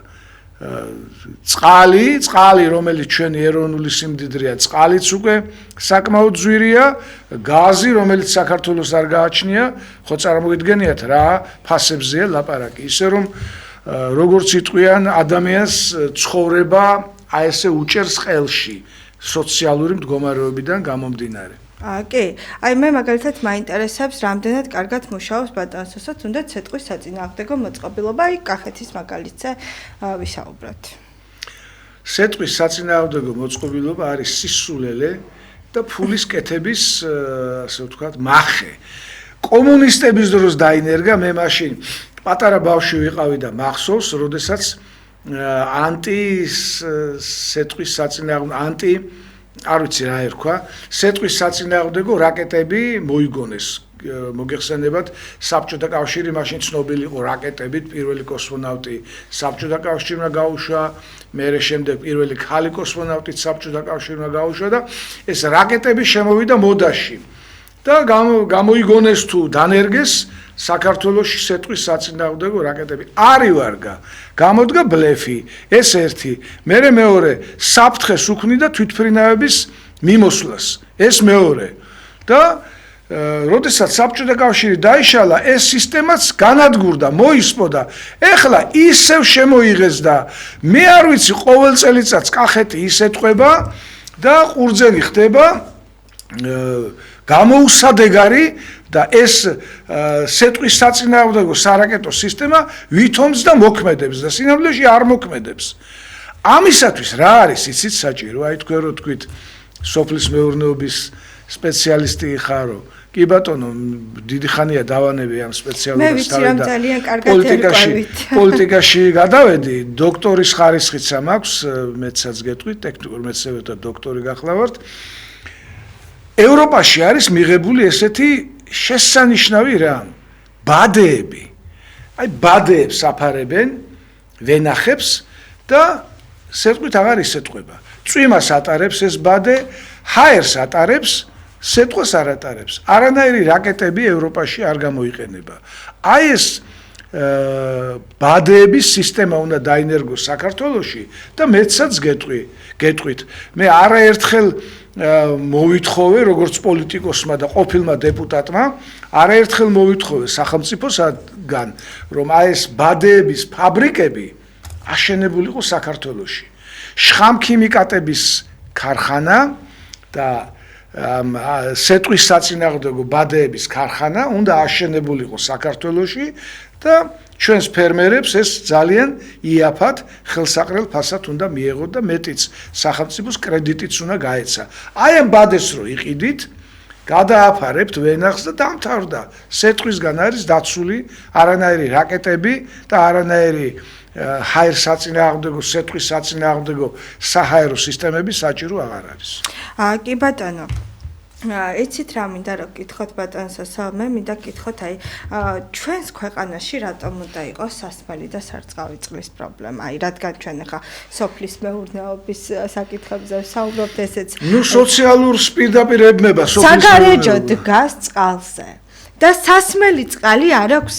წყალი, რომელიც ჩვენი ეროვნული სიმდიდრეა, წყალიც უკვე საკმაოდ ძვირია, გაზი, რომელიც საქართველოს არ გააჩნია, ხო წარმოგიდგენიათ რა ფასებზეა ლაპარაკი. ისე რომ როგორც იტყვიან ადამიანს ცხოვრება აი ესე უჭერს ყელში სოციალური მდგომარეობიდან გამომდინარე. კი, აი მე მაგალითად მაინტერესებს, რამდენად კარგად მუშაობს ბატონსოსაც, უნდა ცეკვის საწინააღმდეგო მოწყობილობა, აი კახეთის მაგალითზე ვისაუბროთ. ცეკვის საწინააღმდეგო მოწყობილობა არის სისულელე და ფულის კეთების, ასე ვთქვათ, მახე. კომუნისტების დროს დაინერგა, მე მაშინ პატარა ბავშვი ვიყავი და მახსოვს, როდესაც ცეკვის საწინააღმდეგო არ ვიცი რა ერქვა, ცეკვის საწინააღმდეგო რაკეტები მოიგონეს. მოგეხსენებათ, საბჭოთა კავშირი მაშინ ცნობილი იყო რაკეტებით, პირველი კოსმონავტი საბჭოთა კავშირმა გაუშვა, მერე შემდეგ პირველი ქალი კოსმონავტიც საბჭოთა კავშირმა გაუშვა და ეს რაკეტები შემოვიდა მოდაში. და გამოიგონეს თუ დანერგეს საქართველოში ცეკვის საწინააღმდეგო რაკეტები. არივარგა, გამოდგა ბლეფი, ეს ერთი, მერე მეორე, საფრთხეს უქმნიდა თვითმფრინავების მიმოსვლას. ეს მეორე. და როდესაც საბჭოთა კავშირი დაიშალა, ეს სისტემაც განადგურდა, მოისპოდა. ეხლა ისევ შემოიღეს და მე არ ვიცი, ყოველ წელიწადს კახეთი ისეთყვება და ყურძენი ხდება გამოუსადეგარი და ეს სეტყვის საწინააღმდეგო სარაკეტო სისტემა ვითომს და მოქმედებს და სინამდვილეში არ მოქმედებს. ამისათვის რა არის იცით საჭირო? აი თქვენ რო თქვით სოფლის მეურნეობის სპეციალისტი ხარო. კი ბატონო, დიდი ხანია დავანები ამ სპეციალობას თავიდან და პოლიტიკაში გადავედი, დოქტორის ხარისხიც მაქვს, მეცაც გეტყვით, ტექნიკურ მეცნიერებათა დოქტორი გახლავართ. ევროპაში არის მიღებული ესეთი შესანიშნავი რამ, ბადეები. აი ბადეებს აფარებენ, ვენახებს და სეტყვით აღარ ისეტყვება. წვიმას ატარებს ეს ბადე, ჰაერს ატარებს, სეტყვას არ ატარებს. არანაირი რაკეტები ევროპაში არ გამოიყენება. აი ეს ბადეების სისტემა უნდა დაინერგოს საქართველოში და მეცაც გეტყვით. მე არაერთხელ მოვითხოვე როგორც პოლიტიკოსმა და ყოფილმა დეპუტატმა, არაერთხელ მოვითხოვე სახელმწიფოსგან, რომ აი ეს ბადეების ფაბრიკები აშენებულიყო საქართველოში. შხამქიმიკატების ქარხანა და სეტყვის საწინააღმდეგო ბადეების ქარხანა უნდა აშენებულიყო საქართველოში და ჩვენს ფერმერებს ეს ძალიან იაფად ხელსაყრელ ფასად უნდა მიეღოთ და მეტიც სახელმწიფოს კრედიტიც უნდა გაეცა. აი ამ ბადეს რო იყიდით, გადააფარებთ ვენახს და დამთავრდა. სეტყვისგან არის დაცული არანაირი რაკეტები და არანაირი ჰაერ საწინააღმდეგო, სეტყვის საწინააღმდეგო საჰაერო სისტემები საჭირო აღარ არის. კი ბატონო. იცით რა მინდა რომ გითხოთ ბატონსო, მე მინდა გითხოთ აი ჩვენს ქვეყანაში რატომ უნდა იყოს სასმელი და სარწყავი წყლის პრობლემა? აი რადგან ჩვენ ახლა სოფლის მეურნეობის საკითხებზე ვსაუბრობთ, ესეც სოციალურ პირდაპირებება სოფლის საგარეჯო დგას წყალზე. და სასმელი წყალი არ აქვს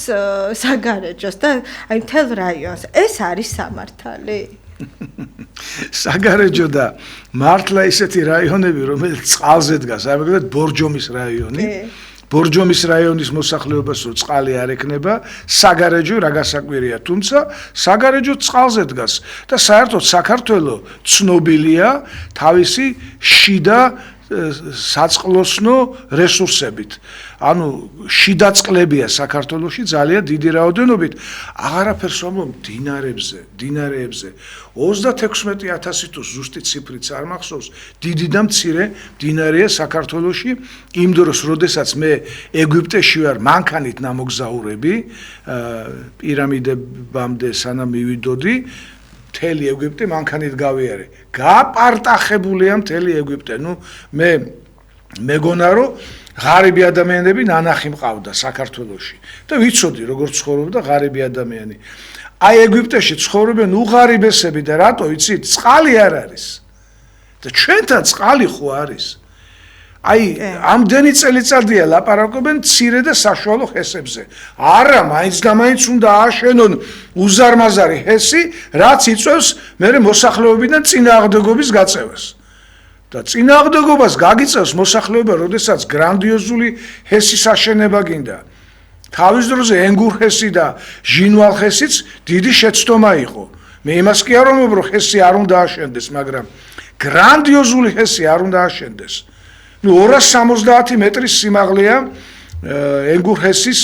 საგარეჯოს და აი მთელ რაიონს. ეს არის სამართალი? საგარეჯო და მართლა ისეთი რაიონები, რომელიც წყალზე დგას, აი მაგალითად ბორჯომის რაიონი. ბორჯომის რაიონის მოსახლეობას რო წყალი არ ექნება, საგარეჯო რა გასაკვირია, თუმცა საგარეჯო წყალზე დგას და საერთოდ საქართველო ცნობილია თავისი შიდა საწყლოსნო რესურსებით. ანუ შიდა წყლებია საქართველოში ძალიან დიდი რაოდენობით. აღარაფერს ვამბობ მდინარეებზე. 36,000 თუ ზუსტი ციფრიც არ მახსოვს, დიდი და მცირე მდინარეა საქართველოში. იმ დროს, როდესაც მე ეგვიპტეში ვარ, მანქანით ნამოგზაურები, პირამიდებამდე სანამ მივიდოდი, მთელი ეგვიპტე მანქანით გავიარე. გაპარტახებულია მთელი ეგვიპტე. ნუ მე მეგონა რომ ღარიბი ადამიანები ნანახი მყავდა საქართველოში და ვიცოდი როგორ ცხოვრობდა ღარიბი ადამიანი. აი ეგვიპტეში ცხოვრობენ უღარიბესები და რატო იცით? წყალი არ არის. და ჩვენთან წყალი ხო არის? აი ამდენი წელიწადია ლაპარაკობენ მცირე და საშუალო ჰესებზე. არა, მაინც და მაინც უნდა ააშენონ უზარმაზარი ჰესი, რაც იწვევს მერე მოსახლეობიდან წინააღმდეგობის გაწევას. და წინააღმდეგობას გაგიწევს მოსახლეობა, როდესაც გრანდიოზული ჰესის აშენება გინდა. თავის დროზე ენგურ ჰესი და ჟინვალ ჰესიც დიდი შეცდომა იყო. მე იმას კი არ ვამბობ, რომ ჰესი არ უნდა აშენდეს, მაგრამ გრანდიოზული ჰესი არ უნდა აშენდეს. 270 მეტრის სიმაღლეა ენგურ ჰესის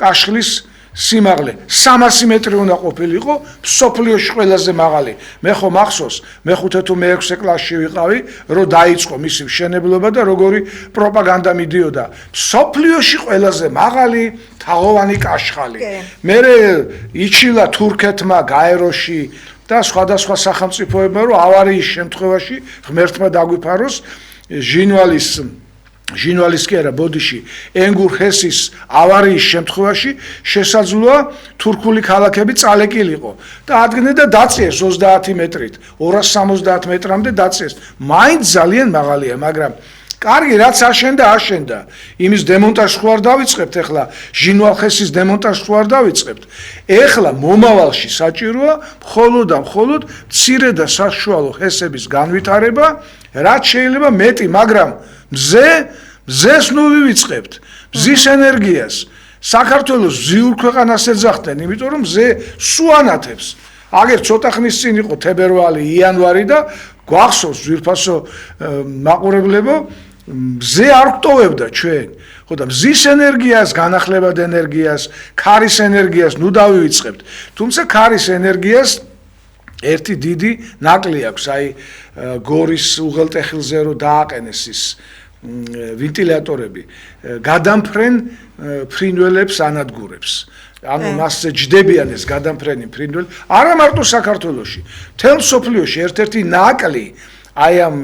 კაშხლის სიმაღლე. 300 მეტრი უნდა ყოფილიყო, სოფლიოში ყველაზე მაღალი. მე ხო მახსოვს, მე-5 თუ მე-6 კლასში ვიყავი, რომ დაიწყო მისი მშენებლობა და როგორი პროპაგანდა მიდიოდა. სოფლიოში ყველაზე მაღალი თაღოვანი კაშხალი. მე იჩილა თურქეთმა გაეროში და სხვადასხვა სახელმწიფოებმა, რომ ავარიის შემთხვევაში ღმერთმა დაგვიფაროს ჟინვალის კი არა, ბოდიში ენგურ ჰესის ავარიის შემთხვევაში შესაძლოა თურქული ქალაქები წალეკილიყო და ადგენდა და დაწიეს 30 მეტრით, 270 მეტრამდე დაწიეს. მაინც ძალიან მაღალია, მაგრამ კარგი, რაც აშენდა. იმის დემონტაჟს ხო არ დავიწყებთ ახლა, ჟინვალ ჰესის დემონტაჟს ხო არ დავიწყებთ. ახლა მომავალში საჭიროა მხოლოდ მცირე და საშუალო ჰესების განვითარება, რაც შეიძლება მეტი, მაგრამ მზეს ნუ ვივიწყებთ. მზის ენერგიას საქართველოს მზიურ ქვეყანას ეძახდნენ, იმიტომ რომ მზე სუანათებს. აგერ ცოტა ხნის წინ იყო თებერვალი, იანვარი და გვახსოვს ძვირფასო მაყურებლებო, მზე არ გვტოვებდა ჩვენ. ხო და მზის ენერგიას, განახლებად ენერგიას, ქარის ენერგიას ნუ დავივიწყებთ. თუმცა ქარის ენერგიას ერთი დიდი ნაკლი აქვს, აი გორის უღელტეხილზე რო დააყენეს ის ვენტილატორები, გადამფრენ ფრინველებს ანადგურებს. ანუ მასზე ჯდებიან ეს გადამფრენი ფრინველი, არა მარტო საქართველოში, მთელ მსოფლიოში ერთ-ერთი ნაკლი აი ამ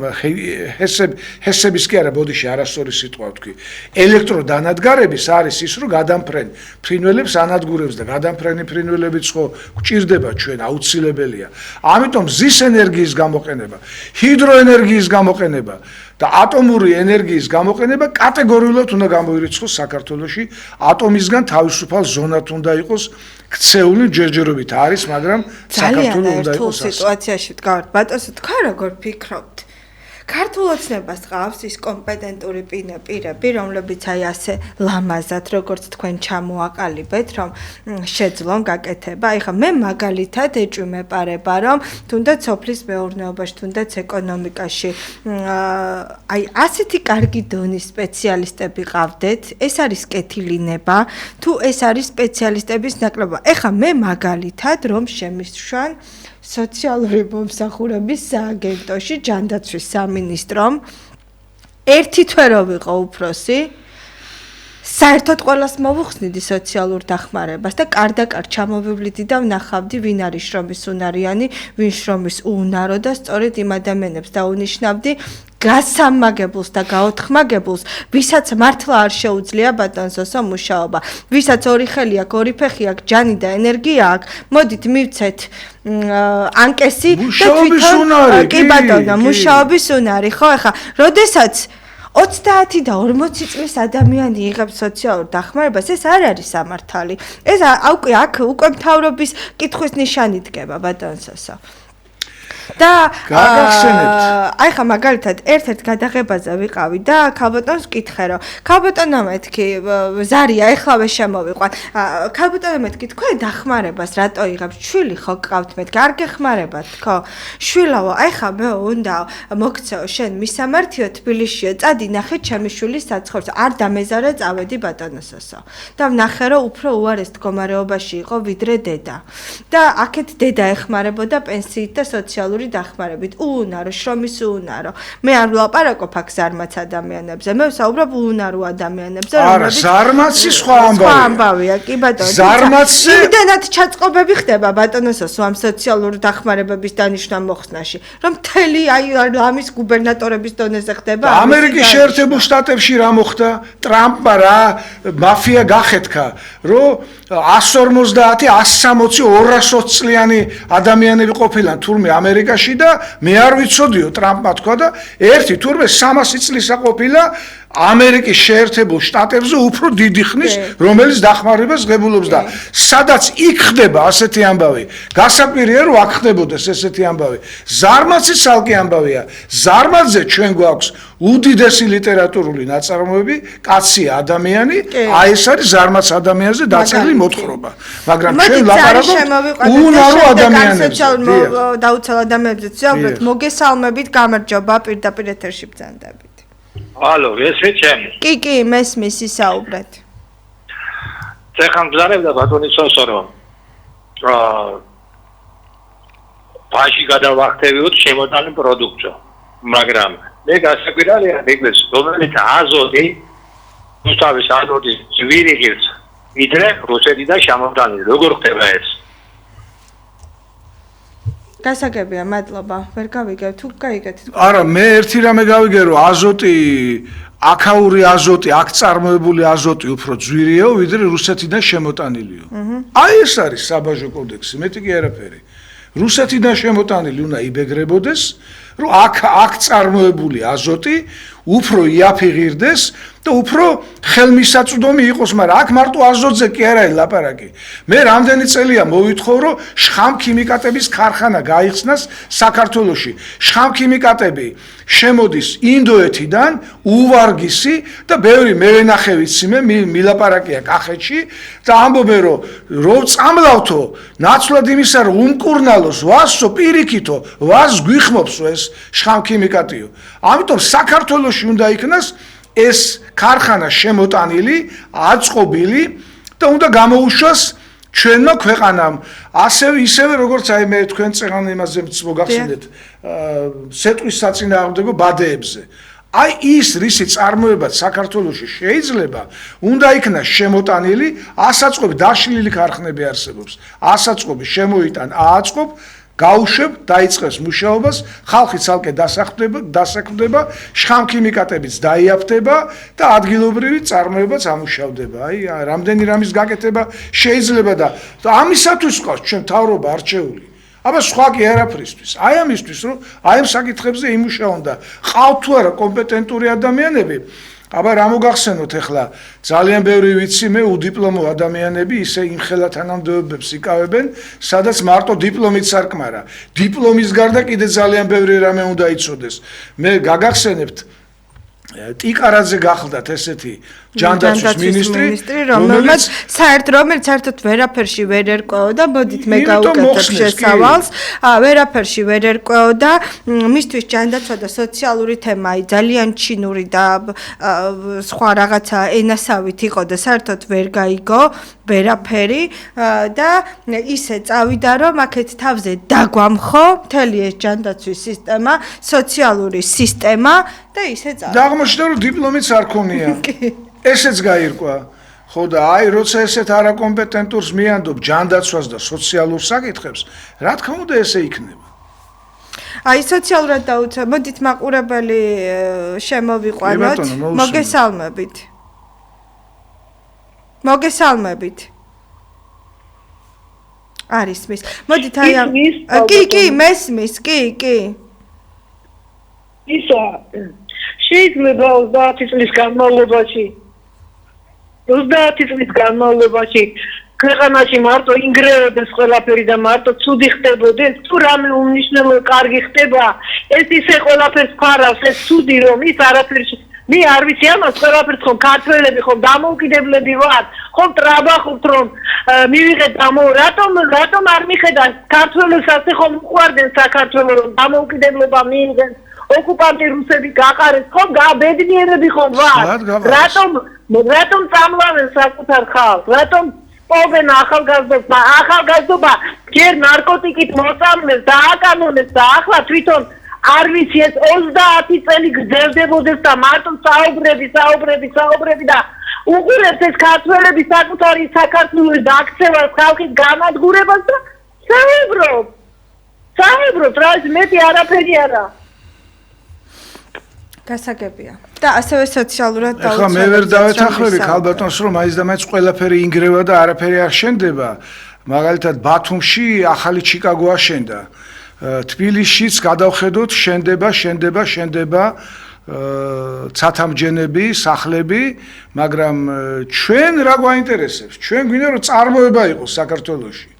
ჰესების კი არა, ბოდიში არასწორი სიტყვა ვთქვი. ელექტროდანადგარების არის ის, რომ გადამფრენ ფრინველებს ანადგურებს და გადამფრენი ფრინველებიც ხო გვჭირდება ჩვენ, აუცილებელია. ამიტომ მზის ენერგიის გამოყენება, ჰიდროენერგიის გამოყენება და ატომური ენერგიის გამოყენება კატეგორიულად უნდა გამოირიცხოს საქართველოში. ატომისგან თავისუფალ ზონად უნდა იყოს ქცეული, ჯერჯერობით არის, მაგრამ საქართველოს უნდა იყოს ძალიან სიტუაციაში ვდგავართ. ბატონო, თქვენ როგორ ფიქრობთ? ქართულ ოცნებას ყავს ის კომპეტენტური პირები, რომლებიც აი ასე ლამაზად, როგორც თქვენ ჩამოაყალიბეთ, რომ შეძლონ გაკეთება. ეხლა მე მაგალითად ეჭვმეპარება, რომ თუნდაც სოფლის მეურნეობაში, თუნდაც ეკონომიკაში, აი ასეთი კარგი დონის სპეციალისტები ყავდეთ, ეს არის კეთილინება, თუ ეს არის სპეციალისტების ნაკლებობა. ეხლა მე მაგალითად რომ შემისვან სოციალური მომსახურების სააგენტოში ჯანდაცვის სამინისტრომ ერთი თვე რო ვიყო უფროსი საერთოდ ყველას მოვუხსნიდი სოციალურ დახმარებას და კარდაკარ ჩამოვივლიდი და ვნახავდი ვინ არის შრომის უნარიანი, ვინ შრომის უუნარო და სწორედ იმ ადამიანებს დაუნიშნავდი გასამაგებულს და გაოთხმაგებულს, ვისაც მართლა არ შეუძლია ბატონსოსო მუშაობა, ვისაც ორი ხელი აქვს, ორი ფეხი აქვს, ჯანი და ენერგია აქვს, მოდით მივცეთ ანკესი და თვითონ კი ბატონო, მუშაობის უნარი, ხო, ეხლა, როდესაც 30 და 40 წლის ადამიანი იღებს სოციალურ დახმარებას, ეს არ არის სამართალი. ეს აქ უკვე მთავრობის კითხვის ნიშანი დგება ბატონსოსო. და აი ხა მაგალითად ერთ-ერთ გადაღებაზე ვიყავი და ქალბატონს ვკითხე რომ ქალბატონო მეთქი ზარია ეხლავე შემოვიყვან ქალბატონო მეთქი თქვენ დახმარებას რატო იღებთ შვილი ხო გყავთ მეთქი არ გეხმარებათ ხო შვილაო აი ხა მე უნდა მოგცეო შენ მისამართიო თბილისშიო წადი ნახე ჩემი შვილის საცხობს არ დამეზარე წავედი ბატონოსოსო და ვნახე რომ უფრო უარეს მდგომარეობაში იყო ვიდრე დედა და აქეთ დედა ეხმარებოდა პენსიით და სოციალური დახმარებით უუნარო შრომის უუნარო მე არ ვლაპარაკობ აქ ზარმაც ადამიანებზე მე ვსაუბრობ უუნარო ადამიანებზე არა ზარმაცი სხვა ამბავია კი ბატონო ზარმაცი იმდენად ჩაწყობები ხდება ბატონოსოს ამ სოციალური დახმარებების დანიშვნა მოხსნაში რომ მთელი აი ამის გუბერნატორების დონეზე ხდება ამერიკის შეერთებულ შტატებში რა მოხდა ტრამპმა რა მაფია გახეთქა რომ 150 160 220 წლიანი ადამიანები ყოფილან თურმე ამერიკაში და მე არ ვიცოდიო ტრამპმა თქვა და ერთი თურმე 300 წლისა ყოფილა ამერიკის შეერთებულ შტატებზე უფრო დიდი ხნის რომელიც დახმარებას ღებულობს და სადაც იქ ხდება ასეთი ამბავი გასაკვირია რომ აქ ხდებოდეს ესეთი ამბავი ზარმაცი ცალკე ამბავია ზარმაცზე ჩვენ გვაქვს უდიდესი ლიტერატურული ნაწარმოები კაცია ადამიანი აი ეს არის ზარმაც ადამიანზე დაწერილი მოთხრობა მაგრამ ჩვენ ლაპარაკობთ უნარო ადამიანებზე დაუცალ ადამიანებზე ვსაუბრობთ მოგესალმებით გამარჯობა პირდაპირ ეთერში ბრძანდებით Алло, ესმით ჩემი? კი, მესმის ისაუბრეთ. ეხლა მგზავრებდა ბატონი სოსო რომ ბაში გადავახტევიოთ შემოტანილ პროდუქტზე. მაგრამ მე გასაკვირია მეგრეს რომელიც აზოტი უставის აზოტი ძვირი ღირს ვიდრე რუსეთიდან შემოტანილი. როგორ ხდება ეს? გასაგებია, მადლობა. ვერ გავიგებ, თუ გაიგეთ. არა, მე ერთი რამე გავიგე, რომ აზოტი, აქაური აზოტი, აქ წარმოებული აზოტი უფრო ძვირიაო, ვიდრე რუსეთიდან შემოტანილიო. აი ეს არის საბაჟო კოდექსი, მეტი კი არაფერი. რუსეთიდან შემოტანილი უნდა იბეგრებოდეს, რომ აქ წარმოებული აზოტი უფრო იაფი ღირდეს და უფრო ხელმისაწვდომი იყოს, მაგრამ აქ მარტო აზოტზე კი არაა ლაპარაკი. მე რამდენი წელია მოვითხოვ, რომ შხამქიმიკატების ქარხანა გაიხსნას საქართველოში. შხამქიმიკატები შემოდის ინდოეთიდან, უვარგისი და ბევრი მევენახე ვიცი მე მილაპარაკია კახეთში და ამბობენ რომ წამლავთო, ნაცვლად იმისა რომ უმკურნალოს ვასო პირიქითო, ვას გვიხმობსო ეს შხამქიმიკატიო. ამიტომ საქართველოში უნდა იქნას ეს ქარხანა შემოტანილი, აწყობილი და უნდა გამოუშვას ჩვენმა ქვეყანამ. ისევე როგორც აი მე თქვენ წეგან იმაზე მოგახსენეთ, სეტყვის საწინააღმდეგო ბადეებზე. აი ის რისი წარმოებაც საქართველოში შეიძლება, უნდა იქნას შემოტანილი, ასაწყობი დაშლილი ქარხნები არსებობს. ასაწყობი შემოიტან, ააწყობ, გაუშვებ, დაიწყებს მუშაობას, ხალხი ცალკე დასაქმდება, შხამქიმიკატებიც დაიაფდება და ადგილობრივი წარმოებაც ამუშავდება. აი, რამდენი რამის გაკეთება შეიძლება და ამისათვის ყავს ჩვენ მთავრობა არჩეული. აბა სხვა კი არაფრისთვის. აი ამისთვის, რომ აი ამ საკითხებზე იმუშაონ და ყავთ თუ არა კომპეტენტური ადამიანები. აბა რა მოგახსენოთ ახლა ძალიან ბევრი ვიცი მე უდიპლომო ადამიანები ისე იმხელა თანამდებობებს იკავებენ, სადაც მარტო დიპლომით სარკმარა. დიპლომის გარდა კიდე ძალიან ბევრი რამე უნდა იცოდეს. მე გაგახსენებთ ტიკარაძე გახლდათ ესეთი ჯანდაცვის მინისტრი, რომელიც საერთოდ ვერაფერში ვერ ერკვეოდა, მოდით მე გავუკეთებ შესავალს, ვერაფერში ვერ ერკვეოდა, მისთვის ჯანდაცვა და სოციალური თემაა ძალიან ჩინური და სხვა რაღაცა ენასავით იყო და საერთოდ ვერ გაიგო ვერაფერი და ისე წავიდა რომ აქეთ თავზე დაგვამხო მთელი ეს ჯანდაცვის სისტემა, სოციალური სისტემა და ისე წავიდა. და აღმოჩნდა რომ დიპლომიც არ ქონია. ესეც გაირკვა. ხო და აი როცა ესეთ არაკომპეტენტურს მიანდობ ჯანდაცვას და სოციალურ საკითხებს, რა თქმა უნდა ესე იქნება. აი სოციალურად დაუცა, მოდით მაყურებელი შემოვიყვანოთ. მოგესალმებით. მოგესალმებით. არის მის. მოდით აი კი, მესმის, კი. ისა შეიძლება 30 წლის განმავლობაში ქვეყანაში მარტო ინგრევებდეს ყველაფერი და მარტო ცუდი ხდებოდეს, თუ რამე უმნიშვნელო კარგი ხდება, ეს ისე ყველაფერს ფარავს, ეს ცუდი რომ ის არაფერში მე არ ვიცი ამას ყველაფერს ხომ ქართველები ხომ დამოუკიდებლები ვართ, ხომ ტრაბახობთ რომ მივიღეთ რატომ არ მიხედავთ ქართველებსაც ხომ უყვარდენ საქართველოს რომ დამოუკიდებლობა მიიღეს ოკუპანტი რუსები გაყარეს, ხომ ბედნიერები ხომ ვარ? რატომ წამლავენ საკუთარ ხალხს? რატომ პოვენ ახალგაზრდობა ჯერ ნარკოტიკით მოწამლეს, დააკანონეს და ახლა თვითონ არ ვიცი ეს 30 წელი გრძელდებოდეს და მარტო საუბრები და უყურებს ეს ქართველები საკუთარი საქართველოს დაქცევას, ხალხის განადგურებას და საუბრობ, რა ის მეტი არაფერი არა. გასაგებია. და ასევე სოციალურად დაუცველი. ახლა მე ვერ დავეთანხმები ქალბატონს რომ მაინც და მაინც ყველაფერი ინგრევა და არაფერი არ შენდება. მაგალითად ბათუმში ახალი ჩიკაგო აშენდა. თბილისშიც გადავხედოთ შენდება ცათამბჯენები, სახლები, მაგრამ ჩვენ რა გვაინტერესებს? ჩვენ გვინდა რომ წარმოება იყოს საქართველოში.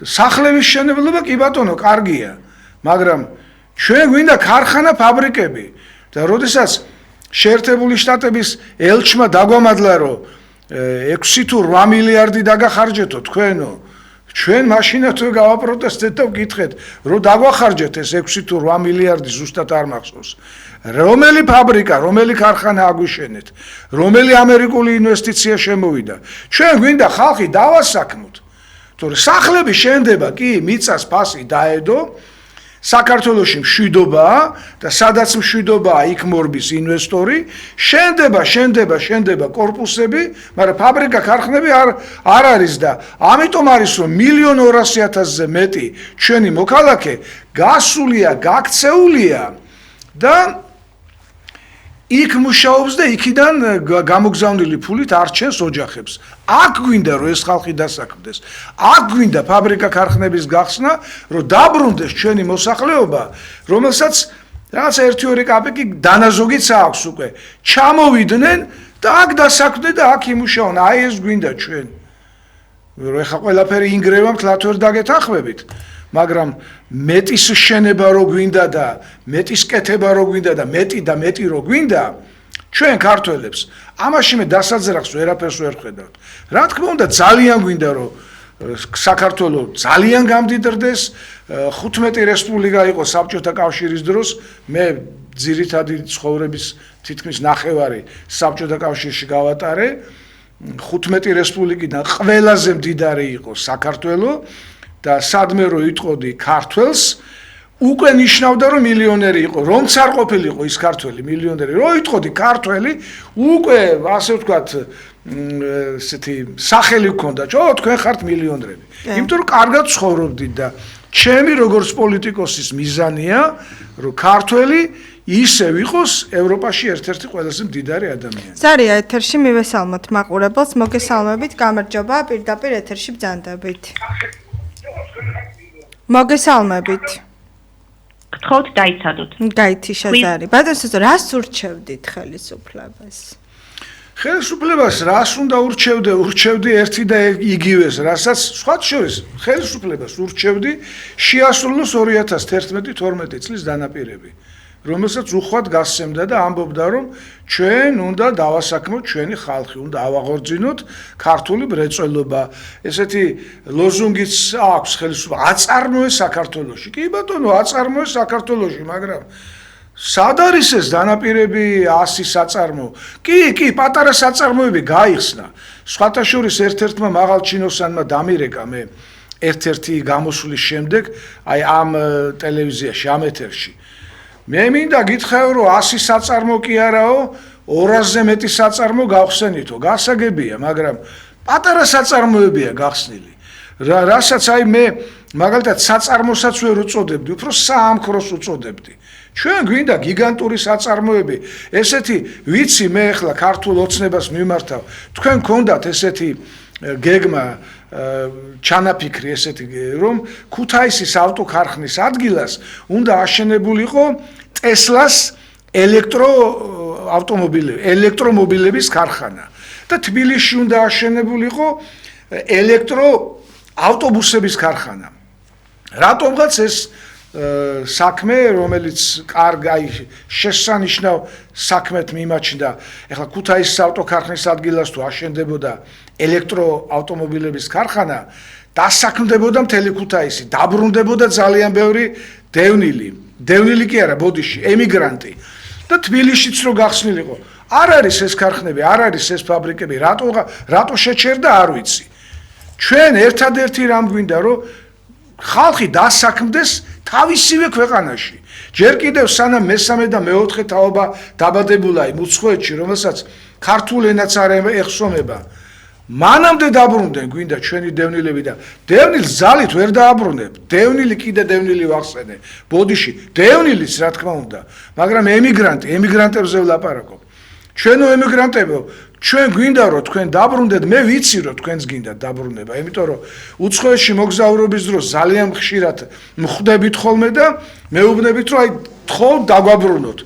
სახლების მშენებლობა კი ბატონო კარგია, მაგრამ ჩვენ გვინდა ქარხანა, ფაბრიკები. და როდესაც შეერთებული შტატების ელჩმა დაგვამადლა რომ 6 თუ 8 მილიარდი დაგახარჯეთო თქვენო, ჩვენ მაშინაც გავაპროტესტეთ და ვკითხეთ რომ დაგვახარჯეთ ეს 6 თუ 8 მილიარდი ზუსტად არ მახსოვს. რომელი ფაბრიკა, რომელი ქარხანა აგვიშენეთ, რომელი ამერიკული ინვესტიცია შემოვიდა. ჩვენ გვინდა ხალხი დავასაქმოთ. თორე სახლები შენდება კი მიწას ფასი დაედო საქართველოში მშვიდობაა და სადაც მშვიდობაა იქ მორბის ინვესტორი, შენდება კორპუსები, მაგრამ ფაბრიკა ქარხნები არ არის და ამიტომ არის რომ 1,200,000-ზე მეტი ჩვენი მოქალაქე გასულია, გაქცეულია და იქ მუშაობს და იქიდან გამოგზავნილი ფულით არჩენს ოჯახებს. აქ გვინდა რომ ეს ხალხი დასაქმდეს. აქ გვინდა ფაბრიკა ქარხნების გახსნა, რომ დაბრუნდეს ჩვენი მოსახლეობა, რომელსაც რაღაც 1-2 კაპიკი დანაზოგიც აქვს უკვე. ჩამოვიდნენ და აქ დასაქმდნენ და აქ იმუშაონ. აი ეს გვინდა ჩვენ. რომ ეხა ყველაფერი ინგრევა მთლად ვერ დაგეთანხმებით. მაგრამ მეტის შენება რო გვინდა და მეტის კეთება რო გვინდა და მეტი რო გვინდა ჩვენ ქართველებს ამაში მე დასაძრახს ვერაფერს ვერ ხედავთ. რა თქმა უნდა ძალიან გვინდა რომ საქართველოს ძალიან გამდიდრდეს 15 რესპუბლიკა იყო საბჭოთა კავშირის დროს მე ძირითადი ცხოვრების თითქმის ნახევარი საბჭოთა კავშირში გავატარე 15 რესპუბლიკიდან ყველაზე მდიდარი იყო საქართველოს და სადმე რო იტყოდი ქართველს უკვე ნიშნავდა რომ მილიონერი იყო რომც არ ყოფილიყო ის ქართველი მილიონერი რო იტყოდი ქართველი უკვე ასე ვთქვათ ესეთი სახელი გქონდა თქვენ ხართ მილიონერები იმიტომ რომ კარგად ცხოვრობდით და ჩემი როგორც პოლიტიკოსის მიზანია რომ ქართველი ისევ იყოს ევროპაში ერთ-ერთი ყველაზე მდიდარი ადამიანი. ზარია ეთერში მივესალმოთ მაყურებელს მოგესალმებით გამარჯობა პირდაპირ ეთერში ბრძანდებით. მოგესალმებით. გთხოვთ დაიცადოთ. გაითიშა ზარი. ბატონო, რას ურჩევდით ხელისუფლებას? ხელისუფლებას რას უნდა ურჩევდი ერთი და იგივეს, რასაც სხვა შორის ხელისუფლებას ურჩევდი შეასრულოს 2011-12 წლის დანაპირები. რომელსაც უხვად გასცემდა და ამბობდა რომ ჩვენ უნდა დავასაქმოთ ჩვენი ხალხი, უნდა ავაღორძინოთ ქართული მრეწველობა. ესეთი ლოზუნგიც აქვს ხელისუფლება აწარმოეს საქართველოში. კი ბატონო, აწარმოეს საქართველოში, მაგრამ სად არის ეს დანაპირები 100 საწარმო? კი, პატარა საწარმოები გაიხსნა. სხვათა შორის ერთ-ერთმა მაღალ ჩინოსანმა დამირეკა მე ერთ-ერთი გამოსვლის შემდეგ აი ამ ტელევიზიაში, ამ ეთერში. მე მინდა გითხრათ რომ 100 საწარმო კი არაო 200-ზე მეტი საწარმო გავხსენითო გასაგებია მაგრამ პატარა საწარმოებია გახსნილი რასაც აი მე მაგალითად საწარმოსაც ვერ უწოდებდი უფრო საამქროს უწოდებდი ჩვენ გვინდა გიგანტური საწარმოები ესეთი ვიცი მე ახლა ქართულ ოცნებას მიმართავ თქვენ გქონდათ ესეთი გეგმა ჩანაფიქრი ესეთი რომ ქუთაისის ავტოქარხნის ადგილას უნდა აშენებულიყო ტესლას ელექტრომობილების ქარხანა და თბილისში უნდა აშენებულიყო ელექტროავტობუსების ქარხანა რატომღაც ეს საქმე რომელიც კარგ შესანიშნავ საქმეთ მიმაჩნდა ეხლა ქუთაისის ავტოქარხნის ადგილას თუ აშენდებოდა ელექტროავტომობილების ქარხანა დასაქმდებოდა მთელი ქუთაისი დაბრუნდებოდა ძალიან ბევრი დევნილი კი არა ბოდიში ემიგრანტი და თბილისშიც რო გახსნილიყო არ არის ეს ქარხნები არ არის ეს ფაბრიკები რატო შეჩერდა არ ვიცი ჩვენ ერთადერთი რამ გვინდა რომ ხალხი დასაქმდეს თავისივე ქვეყანაში ჯერ კიდევ სანამ მესამე და მეოთხე თაობა დაბადებულა იმ უცხოეთში რომელსაც ქართულ ენაც არ ეხსომება მანამდე დაბრუნდნენ გვინდა ჩვენი დევნილები და დევნილს ძალით ვერ დააბრუნებ დევნილი კიდე დევნილი ვახსენე ბოდიში დევნილიც რა თქმა უნდა მაგრამ ემიგრანტებზე ვლაპარაკობ ჩვენო ემიგრანტებო ჩვენ გვინდა რომ თქვენ დაბრუნდეთ მე ვიცი რომ თქვენს გინდა დაბრუნება იმიტომ რომ უცხოეთში მოგზაურობის დროს ძალიან ხშირად მხვდებით ხოლმე და მეუბნებით რომ აი თხოვ დაგვაბრუნოთ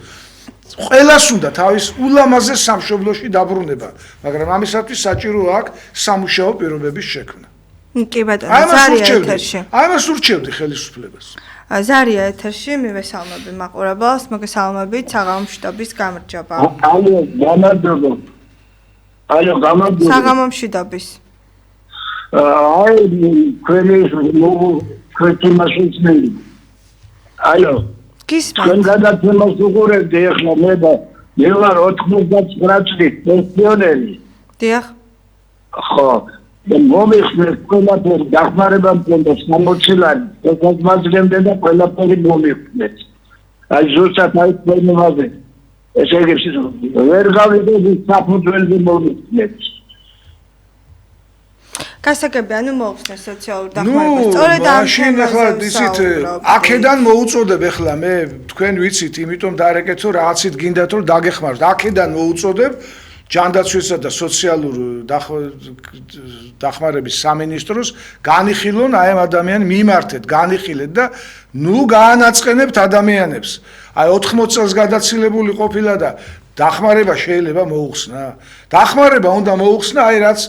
ყველას უნდა თავის ულამაზეს სამშობლოში დაბრუნება მაგრამ ამისათვის საჭირო აქვს სამუშაო პირობების შექმნა კი ბატონო ზარია ეთერში აი მას ურჩევდი ხელისუფლებას ზარია ეთერში მივესალმები მაყურებელს მოგესალმებით საღამომშვიდობის გამარჯობა ალო გამარჯობა საღამომშვიდობის აი ქვენი მასწავლებელი ალო ჩვენ გადაცემას უყურებდი ახლა მე და მე ვარ 99 წლის პენსიონერი დიახ ხო მომიხსნეს ყველაფერი დახმარება მქონდა 60 ლარი ესეც მაძლევდა და ყველაფერი მომიხსნეს აი ზუსტად აი პრობლემაზე ესე იგი ვერ გავიგე საფუძველზე მომიხსნეს გასაგები, ანუ მოუხსნა სოციალურ დახმარებას. სწორედ ამ მაშინ ახლა ისიც აქედან მოუწოდებ ახლა მე თქვენ ვიცით, იმიტომ დარეკეთო რაღაცით გინდათ რომ დაგეხმაროთ. აქედან მოუწოდებ ჯანდაცვისა და სოციალურ დახმარების სამინისტროს განიხილონ აი ამ ადამიანს მიმართეთ, განიხილეთ და ნუ გაანაწყენებთ ადამიანებს. აი 80 წელს გადაცილებული ყოფილა და დახმარება შეიძლება მოუხსნა. დახმარება უნდა მოუხსნა აი რაც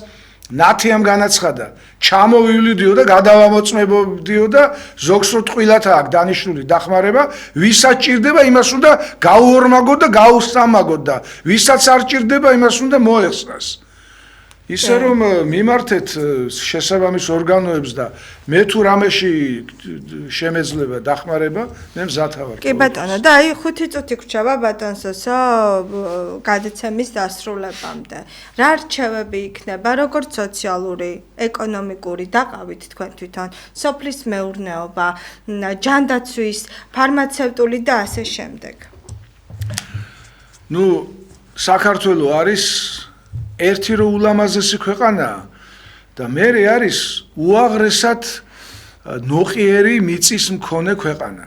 ნათიამ განაცხადა. ჩამოვივლიდიო და გადავამოწმებოდიო და ზოგს რო ტყილათა აქ დანიშნული დახმარება, ვისაც ჭირდება იმას უნდა გაუორმაგოთ და გაუსამაგოთ და ვისაც არ ჭირდება იმას უნდა მოეხსნას. ისე რომ მიმართეთ შესაბამის ორგანოებს და მე თუ რამეში შემეძლება დახმარება, მე მზად ვარ. კი ბატონო, და აი 5 წუთი გრჩება ბატონსოსო გადაცემის დასრულებამდე. რა რჩევები იქნება, როგორც სოციალური, ეკონომიკური დაყავით თქვენ თვითონ, სოფლის მეურნეობა, ჯანდაცვის, ფარმაცევტული და ასე შემდეგ. ნუ საქართველო არის ერთი რო ულამაზესი ქვეყანაა და მერე არის უაღრესად ნოყიერი მიწის მქონე ქვეყანა.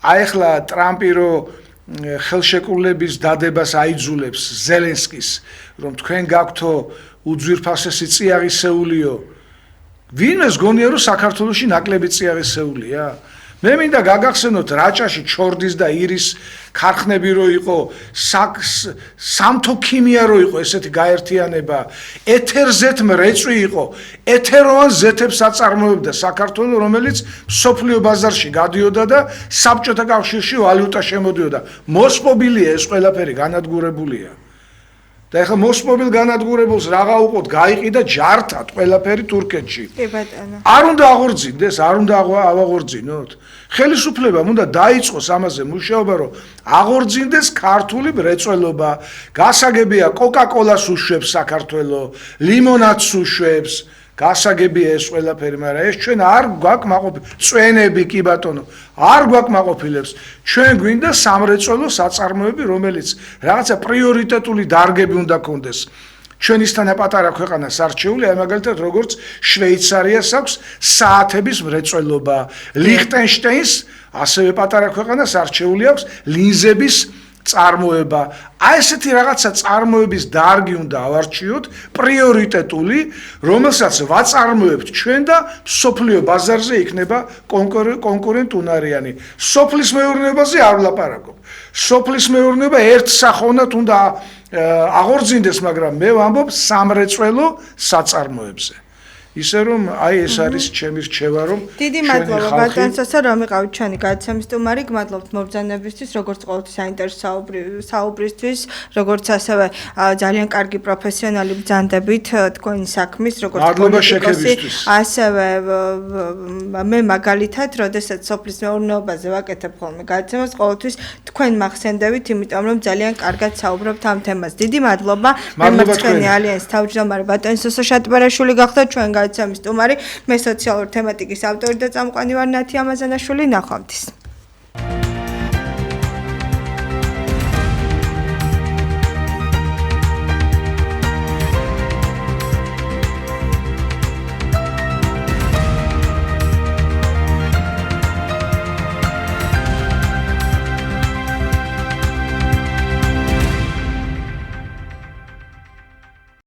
აი ახლა ტრამპი რო ხელშეკრულების დადებას აიძულებს ზელენსკის, რომ თქვენ გაქვთო უძვირფასესი წიაღისეულიო, ვინმეს გონია რომ საქართველოში ნაკლები წიაღისეულია? მე მინდა გაგახსენოთ რაჭაში ჩორდის და ირის ქარხნები რო იყო, სამთო ქიმია რო იყო ესეთი გაერთიანება, ეთერზეთ მრეწვი იყო, ეთეროვან ზეთებს აწარმოებდა საქართველოს, რომელიც მსოფლიო ბაზარში გადიოდა და საბჭოთა კავშირში ვალუტა შემოდიოდა. მოსპობილია ეს ყველაფერი, განადგურებულია. და ეხლა მოსპობილ განადგურებულს რაღა უყოთ, გაიყიდა ჯართად ყველაფერი თურქეთში. კი ბატონო. არ უნდა აღორძინდეს, არ უნდა ავაღორძინოთ. ხელისუფლებამ უნდა დაიწყოს ამაზე მუშაობა, რომ აღორძინდეს ქართული მრეწველობა. გასაგებია კოკა-კოლას უშვებს საქართველო, ლიმონადს უშვებს. გასაგებია ეს ყველაფერი, მაგრამ ეს ჩვენ არ გვაქვს მაყოფილებს. წვენები კი ბატონო, არ გვაქვს მაყოფილებს. ჩვენ გვინდა სამრეწველო საწარმოები, რომელიც რაღაცა პრიორიტეტული დარგები უნდა კონდეს. ჩვენისთანა პატარა ქვეყანას არჩეული, აი მაგალითად როგორც შვეიცარიას აქვს საათების მრეწველობა, ლიხტენშტეინს ასევე პატარა ქვეყანას არჩეული აქვს ლინზების წარმოება. აი ესეთი რაღაცა წარმოების დარგი უნდა ავარჩიოთ, პრიორიტეტული, რომელსაც ვაწარმოებთ ჩვენ და სოფლიო ბაზარზე იქნება კონკურენტუნარიანი. სოფლის მეურნეობაზე არ ვლაპარაკობ. სოფლის მეურნეობა ერთსახოვნად უნდა აღორძინდეს, მაგრამ მე ვამბობ სამრეწველო საწარმოებზე. ისე რომ აი ეს არის ჩემი რჩევა, რომ დიდი მადლობა ბატონსოსო, რომ იყავით ჩვენი გადაცემის სტუმარი. გმადლობთ მობრძანებისთვის, როგორც ყოველთვის საინტერესო საუბრისთვის, როგორც ასევე ძალიან კარგი პროფესიონალი ბრძანდებით თქვენი საქმის, როგორც პოლიტიკოსი, ასევე მე მაგალითად, როდესაც სოფლის მეურნეობაზე ვაკეთებ ხოლმე გადაცემას, ყოველთვის თქვენ მახსენდებით, იმიტომ რომ ძალიან კარგად საუბრობთ ამ თემას. დიდი მადლობა. მე მოგწონი ალიანსის თავმჯდომარე ბატონსოსო შატბარაშვილი გახდა ჩვენ გადაცემის სტუმარი. მე სოციალურ თემატიკის ავტორი და წამყვანი ვარ ნათია მაზანაშვილი. ნახვამდის.